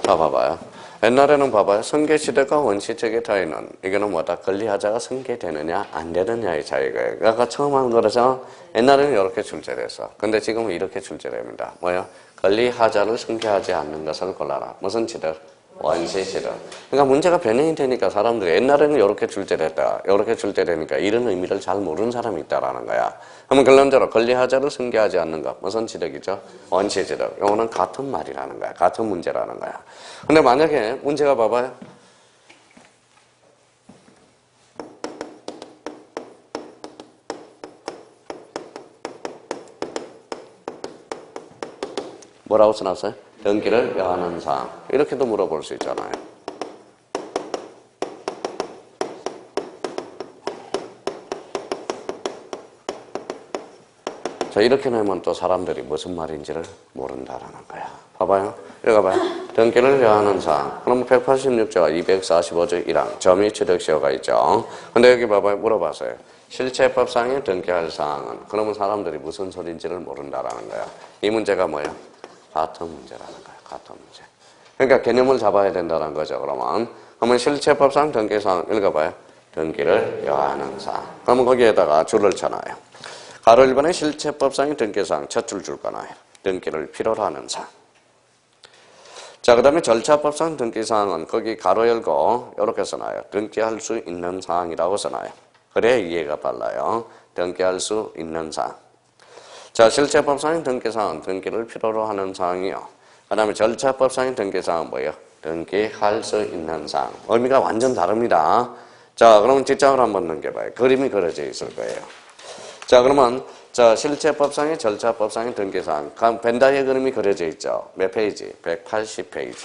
자, 봐봐요. 옛날에는 봐봐요. 승계취득과 원시취득의 차이는 이거는 뭐다? 권리하자가 승계되느냐 안 되느냐의 차이가. 아까 처음 한 거라서 옛날에는 이렇게 출제돼서. 근데 지금은 이렇게 출제됩니다. 뭐요? 권리하자를 승계하지 않는 것을 골라라. 무슨 취득? 원시취득. 그러니까 문제가 변형이 되니까 사람들이 옛날에는 이렇게 출제됐다. 이렇게 출제되니까 이런 의미를 잘 모르는 사람이 있다라는 거야. 그러면 결론적으로 권리하자를 승계하지 않는 것. 무슨 취득이죠? 원시취득. 이거는 같은 말이라는 거야. 같은 문제라는 거야. 근데 만약에 문제가 봐봐요. 뭐라고 써놨어요? 등기를 요하는 사항. 이렇게도 물어볼 수 있잖아요. 자, 이렇게 내면 또 사람들이 무슨 말인지를 모른다라는 거야. 봐봐요. 읽어봐요. 등기를 요하는 사항. 그럼 186조와 245조 1항 점유 취득시효가 있죠. 근데 여기 봐봐요. 물어봤어요. 실체법상의 등기할 사항은. 그러면 사람들이 무슨 소리인지를 모른다라는 거야. 이 문제가 뭐예요? 같은 문제라는 거야. 같은 문제. 그러니까 개념을 잡아야 된다는 거죠. 그러면 실체법상 등기사항 읽어봐요. 등기를 요하는 사항. 그러면 거기에다가 줄을 쳐놔요. 가로 1번에 실체법상의 등기사항 첫 줄 줄거나요. 등기를 필요로 하는 사항. 자, 그 다음에 절차법상 등기사항은 거기 가로 열고 이렇게 써놔요. 등기할 수 있는 사항이라고 써놔요. 그래야 이해가 빨라요. 등기할 수 있는 사항. 자, 실체법상의 등기사항은 등기를 필요로 하는 사항이요. 그 다음에 절차법상의 등기사항은 뭐예요? 등기할 수 있는 사항. 의미가 완전 다릅니다. 자, 그러면 뒷장을 한번 넘겨봐요. 그림이 그려져 있을 거예요. 자, 그러면 실체법상의 절차법상의 등기사항. 벤다이의 그림이 그려져 있죠. 몇 페이지? 180페이지.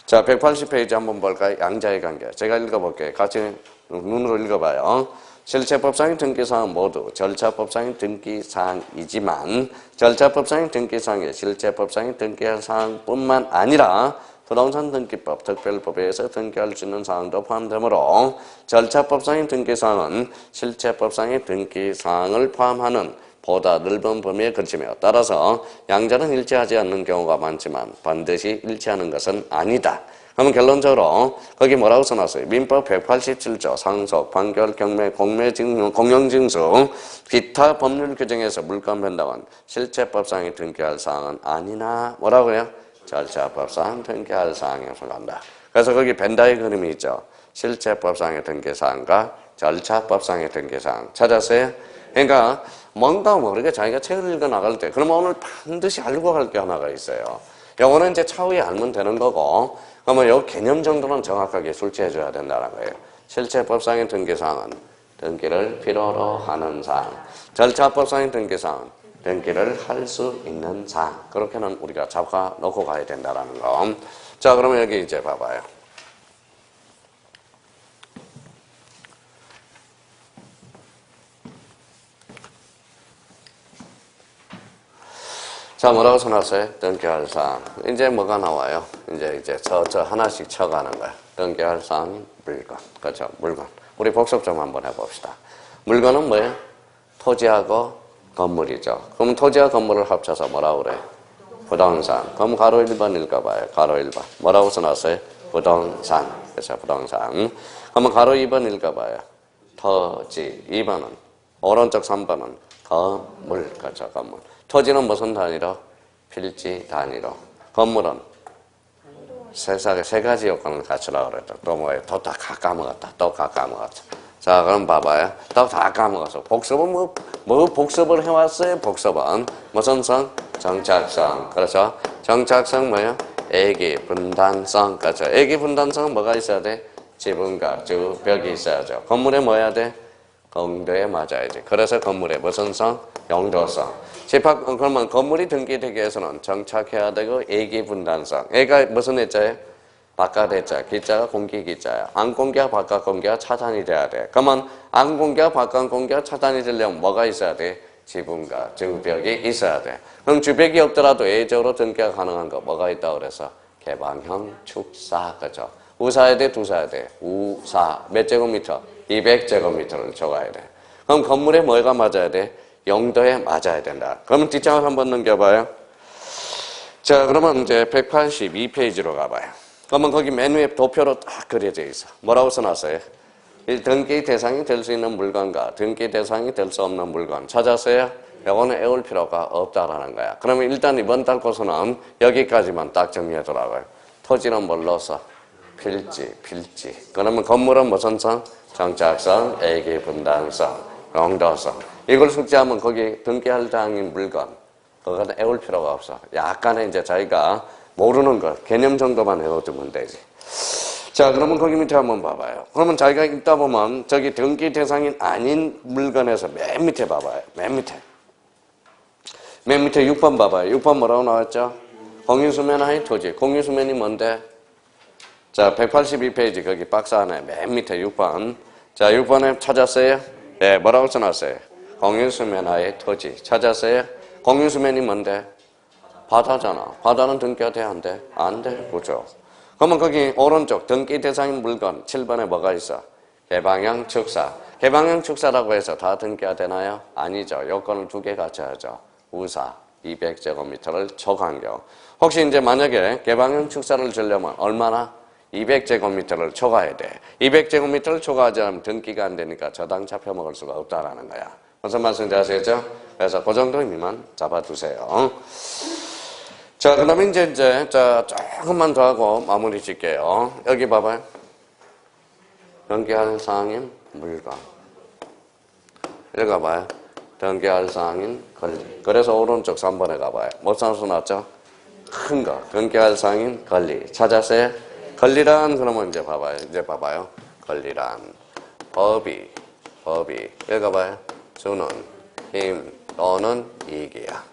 자, 180페이지 한번 볼까요? 양자의 관계. 제가 읽어볼게요. 같이 눈으로 읽어봐요. 실체법상의 등기사항은 모두 절차법상의 등기사항이지만 절차법상의 등기사항에 실체법상의 등기사항뿐만 아니라 부동산 등기법, 특별법에 의해서 등기할 수 있는 사항도 포함되므로 절차법상의 등기사항은 실체법상의 등기사항을 포함하는 보다 넓은 범위에 그치며 따라서 양자는 일치하지 않는 경우가 많지만 반드시 일치하는 것은 아니다. 그러면 결론적으로 거기 뭐라고 써놨어요? 민법 187조 상속, 판결, 경매, 공영징수, 기타 법률 규정에서 물권 변동은 실체법상에 등기할 사항은 아니나 뭐라고요? 절차법상 등기할 사항에 속한다. 그래서 거기 벤다이 그림이 있죠. 실체법상의 등기사항과 절차법상의 등기사항 찾았어요? 그러니까 뭔가 모르게 자기가 책을 읽어 나갈 때 그러면 오늘 반드시 알고 갈 게 하나가 있어요. 요거는 이제 차후에 알면 되는 거고 그러면 요 개념 정도는 정확하게 술취해 줘야 된다는 거예요. 실체법상의 등기사항은 등기를 필요로 하는 사항. 절차법상의 등기사항은 등기를 할 수 있는 사항. 그렇게는 우리가 잡아 놓고 가야 된다는 거. 자, 그러면 여기 이제 봐봐요. 자, 뭐라고 써놨어요? 등기할 사항. 이제 뭐가 나와요? 이제 저 하나씩 쳐가는 거야. 등기할 사항, 물건. 그렇죠? 물건. 우리 복습 좀 한번 해봅시다. 물건은 뭐예요? 토지하고 건물이죠. 그럼 토지와 건물을 합쳐서 뭐라고 그래? 부동산. 그럼 가로 1번 읽어봐요. 가로 1번. 뭐라고 써놨어요? 부동산. 그렇죠. 부동산. 그러면 가로 2번 읽어봐요. 토지. 2번은. 오른쪽 3번은 건물. 그렇죠. 건물. 토지는 무슨 단위로? 필지 단위로. 건물은 세상에 세 가지 요건을 갖추라고 그랬죠. 또 뭐예요? 또 다 까먹었다. 또 까먹었다. 자, 그럼 봐봐요. 또 다 까먹었어. 복습은 뭐 복습을 해왔어요? 복습은 무슨 성? 정착성. 그렇죠? 정착성 뭐예요? 애기 분단성. 그렇죠? 애기 분단성은 뭐가 있어야 돼? 지붕과 주, 벽이 있어야죠. 건물에 뭐 해야 돼? 공도에 맞아야지. 그래서 건물에 무슨 성? 용도성. 그러면 건물이 등기되기 위해서는 정착해야 되고 애기 분단성. 애가 무슨 애자예요? 바깥 애자. 기자가 공기 기자야. 안 공기와 바깥 공기가 차단이 돼야 돼. 그러면 안 공기와 바깥 공기가 차단이 되려면 뭐가 있어야 돼? 지붕과 주벽이 있어야 돼. 그럼 주벽이 없더라도 A적으로 등기가 가능한 거 뭐가 있다고 그래서? 개방형 축사. 그죠? 우사야 돼? 두사야 돼? 우사. 몇 제곱미터? 200제곱미터를 적어야 돼. 그럼 건물에 뭐가 맞아야 돼? 용도에 맞아야 된다. 그러면 뒷장을 한번 넘겨봐요. 자, 그러면 이제 182페이지로 가봐요. 그러면 거기 맨 위에 도표로 딱 그려져 있어. 뭐라고 써놨어요? 등기 대상이 될 수 있는 물건과 등기 대상이 될 수 없는 물건 찾았어요? 이거는 외울 필요가 없다라는 거야. 그러면 일단 이번 달 고서는 여기까지만 딱 정리하더라고요. 토지는 뭘로 써? 필지. 그러면 건물은 무슨 성? 정착성, 애기 분단성, 용도성. 이걸 숙지하면 거기 등기할 당인 물건, 그거는 외울 필요가 없어. 약간의 이제 자기가 모르는 것, 개념 정도만 외워두면 되지. 자, 그러면 거기 밑에 한번 봐봐요. 그러면 자기가 읽다 보면 저기 등기 대상인 아닌 물건에서 맨 밑에 봐봐요. 맨 밑에 6번 봐봐요. 6번 뭐라고 나왔죠? 공유수면 하의 토지. 공유수면이 뭔데? 자, 182페이지 거기 박스 안에 맨 밑에 6번. 자, 6번에 찾았어요? 네, 뭐라고 써놨어요? 공유수면 하의 토지. 찾았어요? 공유수면이 뭔데? 바다잖아. 바다는 등기가 돼? 안 돼? 안 돼. 그죠? 그러면 거기 오른쪽 등기 대상인 물건 7번에 뭐가 있어? 개방형 축사. 개방형 축사라고 해서 다 등기가 되나요? 아니죠. 요건을 2개 갖춰야죠. 우사 200제곱미터를 초간격. 혹시 이제 만약에 개방형 축사를 지려면 얼마나? 200제곱미터를 초과해야 돼. 200제곱미터를 초과하지 않으면 등기가 안 되니까 저당 잡혀 먹을 수가 없다라는 거야. 무슨 말씀인지 아시겠죠? 그래서 그 정도 의미만 잡아두세요. 자, 그 다음에 이제, 자, 조금만 더 하고 마무리 짓게요. 여기 봐봐요. 등기할 사항인 물건. 읽어봐요. 등기할 사항인 권리. 그래서 오른쪽 3번에 가봐요. 뭐 써놨죠? 큰 거. 등기할 사항인 권리. 찾았어요? 권리란, 그러면 이제 봐봐요. 권리란. 법이. 읽어봐요. 주는 힘 또는 이익이야.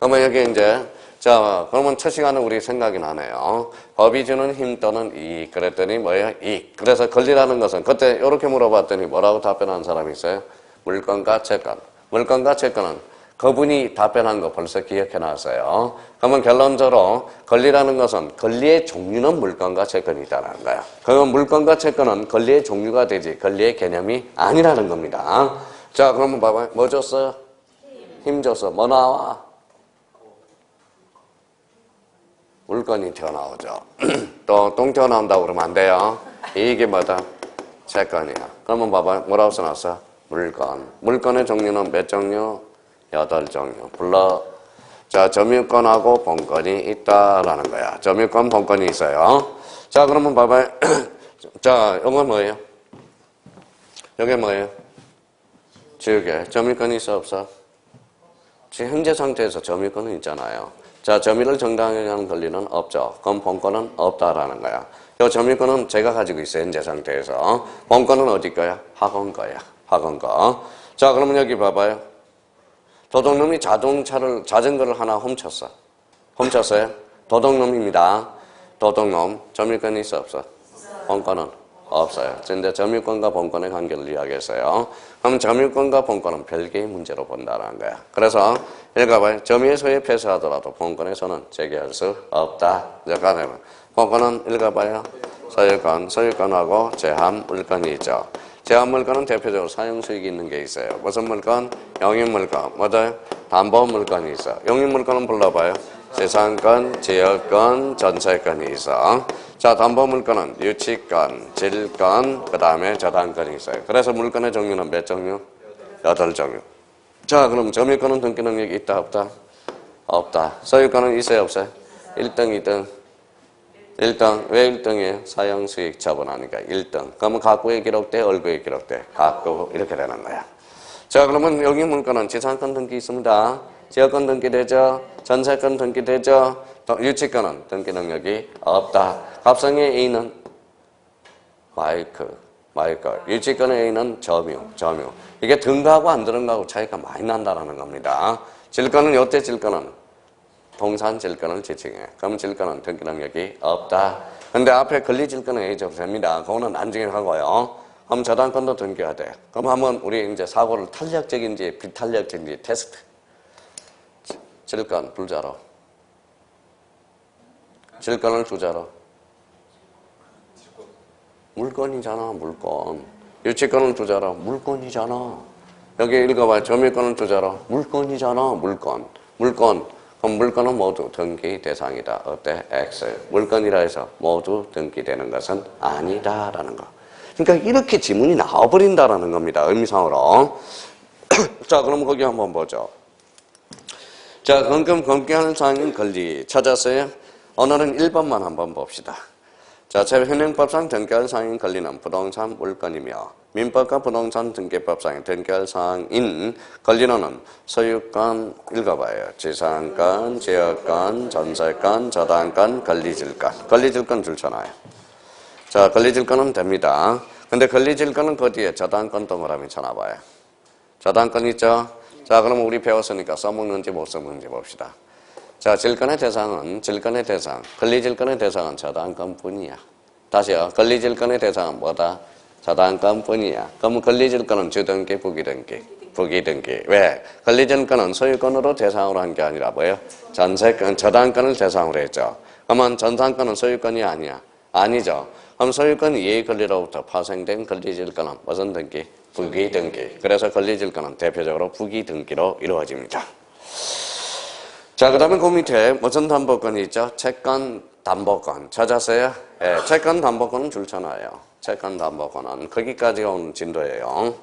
그러면 여기 이제, 자, 그러면 첫 시간에 우리 생각이 나네요. 법이 주는 힘 또는 이익. 그랬더니 뭐예요? 이익. 그래서 권리라는 것은 그때 이렇게 물어봤더니 뭐라고 답변한 사람이 있어요? 물건과 채권. 물건과 채권은 그분이 답변한 거 벌써 기억해 놨어요. 그러면 결론적으로 권리라는 것은 권리의 종류는 물건과 채권이다라는 거야. 그러면 물건과 채권은 권리의 종류가 되지 권리의 개념이 아니라는 겁니다. 자, 그러면 봐봐요. 뭐 줬어요? 힘 줬어. 뭐 나와? 물건이 튀어나오죠. 또 똥 튀어나온다고 그러면 안 돼요. 이게 뭐다? 채권이야. 그러면 봐봐요. 뭐라고 써놨어? 물건. 물건의 종류는 몇 종류? 8종류. 불러. 자, 점유권하고 본권이 있다라는 거야. 점유권, 본권이 있어요. 자, 그러면 봐봐요. 자, 이건 뭐예요? 이게 뭐예요? 지우개. 점유권이 있어, 없어? 지금 현재 상태에서 점유권은 있잖아요. 자, 점유를 정당하게 하는 권리는 없죠. 그럼 본권은 없다라는 거야. 이 점유권은 제가 가지고 있어요. 현재 상태에서. 본권은 어디 거야? 학원 거야. 학원 거. 자, 그러면 여기 봐봐요. 도둑놈이 자전거를 하나 훔쳤어. 훔쳤어요? 도둑놈입니다. 도둑놈. 점유권이 있어, 없어? 본권은 없어요. 근데 점유권과 본권의 관계를 이야기했어요. 그럼 점유권과 본권은 별개의 문제로 본다는 거야. 그래서 읽어봐요. 점유의 소유에 패소하더라도 본권에서는 제기할 수 없다. 본권은 읽어봐요. 소유권하고 제한 물건이 있죠. 제한물건은 대표적으로 사용수익이 있는 게 있어요. 무슨 물건? 영입물건. 뭐다? 담보물건이 있어. 영입물건은 불러봐요. 재산권, 지역권, 전세권이 있어. 자, 담보물건은 유치권, 질권, 그 다음에 저당권이 있어요. 그래서 물건의 종류는 몇 종류? 8종류. 자, 그럼 점유권은 등기 능력이 있다, 없다? 없다. 소유권은 있어요, 없어요? 1등, 2등. 1등. 왜 1등이에요? 사용수익 처분하니까 1등. 그러면 각구에 기록돼, 얼구에 기록돼. 각구. 이렇게 되는 거야. 자, 그러면 여기 물건은 재산권 등기 있습니다. 지역권 등기되죠. 전세권 등기되죠. 유치권은 등기 능력이 없다. 갑상의 A는 마이크. 유치권의 A는 점유. 이게 등가하고 안 등가하고 차이가 많이 난다는 겁니다. 질권은 요때 질권은 동산 질권을 지칭해. 그럼 질권은 등기 능력이 없다. 근데 앞에 권리 질권은 A죠. 됩니다. 그거는 나중에 하고요. 그럼 저당권도 등기해야 돼. 그럼 한번 우리 이제 사고를 탄력적인지 비탄력적인지 테스트. 질권 불자로. 질권을 두자로. 물건이잖아, 물건. 유치권을 두자로. 물건이잖아. 여기 읽어봐요. 점유권을 두자로. 물건이잖아, 물건. 그럼 물건은 모두 등기 대상이다. 어때? X. 물건이라 해서 모두 등기되는 것은 아니다라는 거. 그러니까 이렇게 지문이 나와버린다라는 겁니다. 의미상으로. 자, 그럼 거기 한번 보죠. 자, 금금 검경하는 사항인 권리 찾았어요? 오늘은 1번만 한번 봅시다. 자, 현행법상 등기할 사항인 권리는 부동산 물건이며 민법과 부동산 등기법상 등기할 사항인 권리로는 소유권 읽어봐요. 재산권, 지역권, 전세권, 저당권, 권리질권. 권리질권 줄잖아요. 자, 권리질권은 됩니다. 근데 권리질권은 그 뒤에 저당권 동그라미 쳐놔봐요. 저당권 있죠? 자, 그럼 우리 배웠으니까 써먹는지 못 써먹는지 봅시다. 자, 질권의 대상, 권리질권의 대상은 저당권뿐이야. 다시요. 권리질권의 대상은 뭐다? 저당권뿐이야. 그럼 권리질권은 주등기, 부기등기. 왜? 권리질권은 소유권으로 대상으로 한 게 아니라 뭐예요? 전세권, 저당권을 대상으로 했죠. 그러면 전상권은 소유권이 아니야. 아니죠. 그럼 소유권 이해 권리로부터 파생된 권리질권은 무슨 등기? 부기등기. 그래서 권리질권은 대표적으로 부기등기로 이루어집니다. 자, 그 다음에 그 밑에 무슨 담보권이 있죠? 채권 담보권. 찾았어요? 예, 채권 담보권은 줄잖아요. 채권 담보권은 거기까지가 오는 진도예요.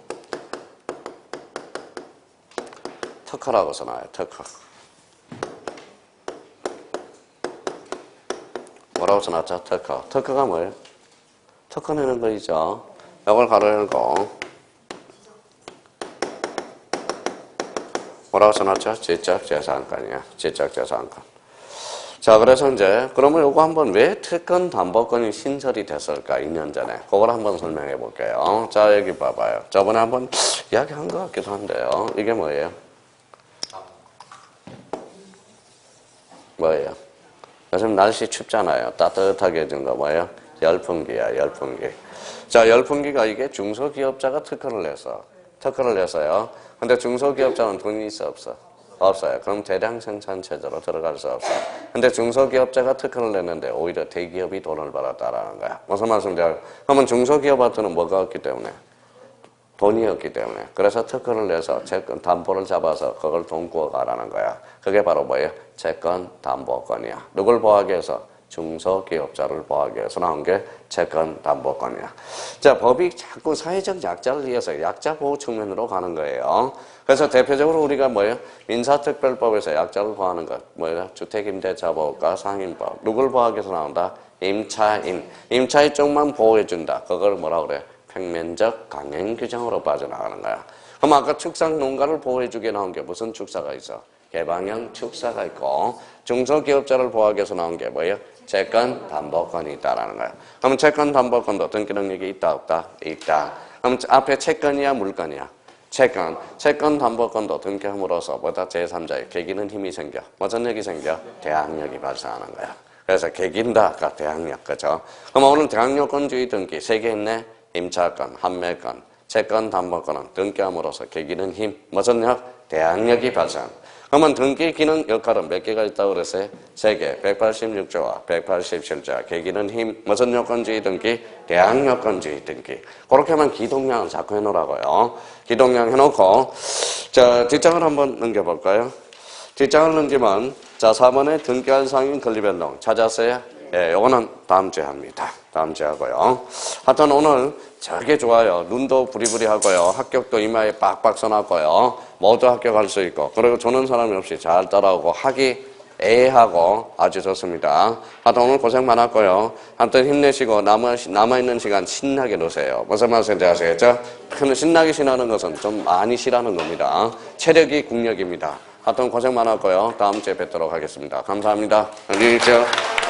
특허라고 써놔요. 특허. 뭐라고 써놨죠? 특허. 특허가 뭐예요? 특허 내는 거이죠. 이걸 가로 열고 뭐라고 써놨죠? 지적재산권이야. 지적재산권. 자, 그래서 이제 그러면 요거 한번 왜 채권 담보권이 신설이 됐을까? 2년 전에. 그걸 한번 설명해 볼게요. 자, 여기 봐봐요. 저번에 한번 이야기한 것 같기도 한데요. 이게 뭐예요? 뭐예요? 요즘 날씨 춥잖아요. 따뜻하게 해준 거 뭐예요? 열풍기야, 열풍기. 자, 열풍기가 이게 중소기업자가 특허를 냈어요. 근데 중소기업자는 돈이 있어, 없어? 없어요. 그럼 대량 생산 체제로 들어갈 수 없어. 근데 중소기업자가 특허를 냈는데 오히려 대기업이 돈을 벌었다라는 거야. 무슨 말씀인지 그러면 중소기업한테는 뭐가 없기 때문에? 돈이 없기 때문에. 그래서 특허를 내서 채권 담보를 잡아서 그걸 돈 구워가라는 거야. 그게 바로 뭐예요? 채권 담보권이야. 누굴 보호하기 위해서? 중소기업자를 보호하기 위해서 나온 게 채권 담보권이야. 자, 법이 자꾸 사회적 약자를 위해서 약자 보호 측면으로 가는 거예요. 그래서 대표적으로 우리가 뭐예요? 민사특별법에서 약자를 보호하는 것 뭐예요? 주택임대차보호과 상임법. 누굴 보호하기 위해서 나온다? 임차인. 임차인 쪽만 보호해준다. 그걸 뭐라 그래? 평면적 강행 규정으로 빠져나가는 거야. 그럼 아까 축산 농가를 보호해주게 나온 게 무슨 축사가 있어? 개방형 축사가 있고 중소기업자를 보호하기 위해서 나온 게 뭐예요? 채권 담보권이 있다라는 거야. 그럼 채권 담보권도 등기 능력이 있다 없다? 있다. 그럼 앞에 채권이야 물건이야? 채권 담보권도 등기함으로써 보다 제3자의 개기는 힘이 생겨. 무슨 얘기 생겨? 대항력이 발생하는 거야. 그래서 개긴다가 대항력, 그죠? 그럼 오늘 대항력권주의 등기 3개 있네? 임차권, 판매권, 채권 담보권은 등기함으로써 개기는 힘. 무슨 력? 대항력이 발생. 그러면 등기 기능 역할은 몇 개가 있다고 그랬어요? 3개. 186조와 187조. 계기는 힘, 무슨 요건주의 등기? 대항 요건주의 등기. 그렇게 하면 기동량을 자꾸 해놓으라고요. 기동량 해놓고, 자, 뒷장을 한번 넘겨볼까요? 뒷장을 넘기면, 자, 4번에 등기할 상인 권리변동 찾았어요? 예, 요거는 다음 주에 합니다. 다음 주에 하고요. 하여튼 오늘 되게 좋아요. 눈도 부리부리하고요. 합격도 이마에 빡빡 써놨고요. 모두 합격할 수 있고, 그리고 조는 사람이 없이 잘 따라오고 하기 애하고 아주 좋습니다. 하여튼 오늘 고생 많았고요. 하여튼 힘내시고 남아있는 시간 신나게 노세요. 무슨 말씀인지 아시겠죠? 신나게 신하는 것은 좀 많이 쉬라는 겁니다. 체력이 국력입니다. 하여튼 고생 많았고요. 다음 주에 뵙도록 하겠습니다. 감사합니다. 안녕히 계십시오.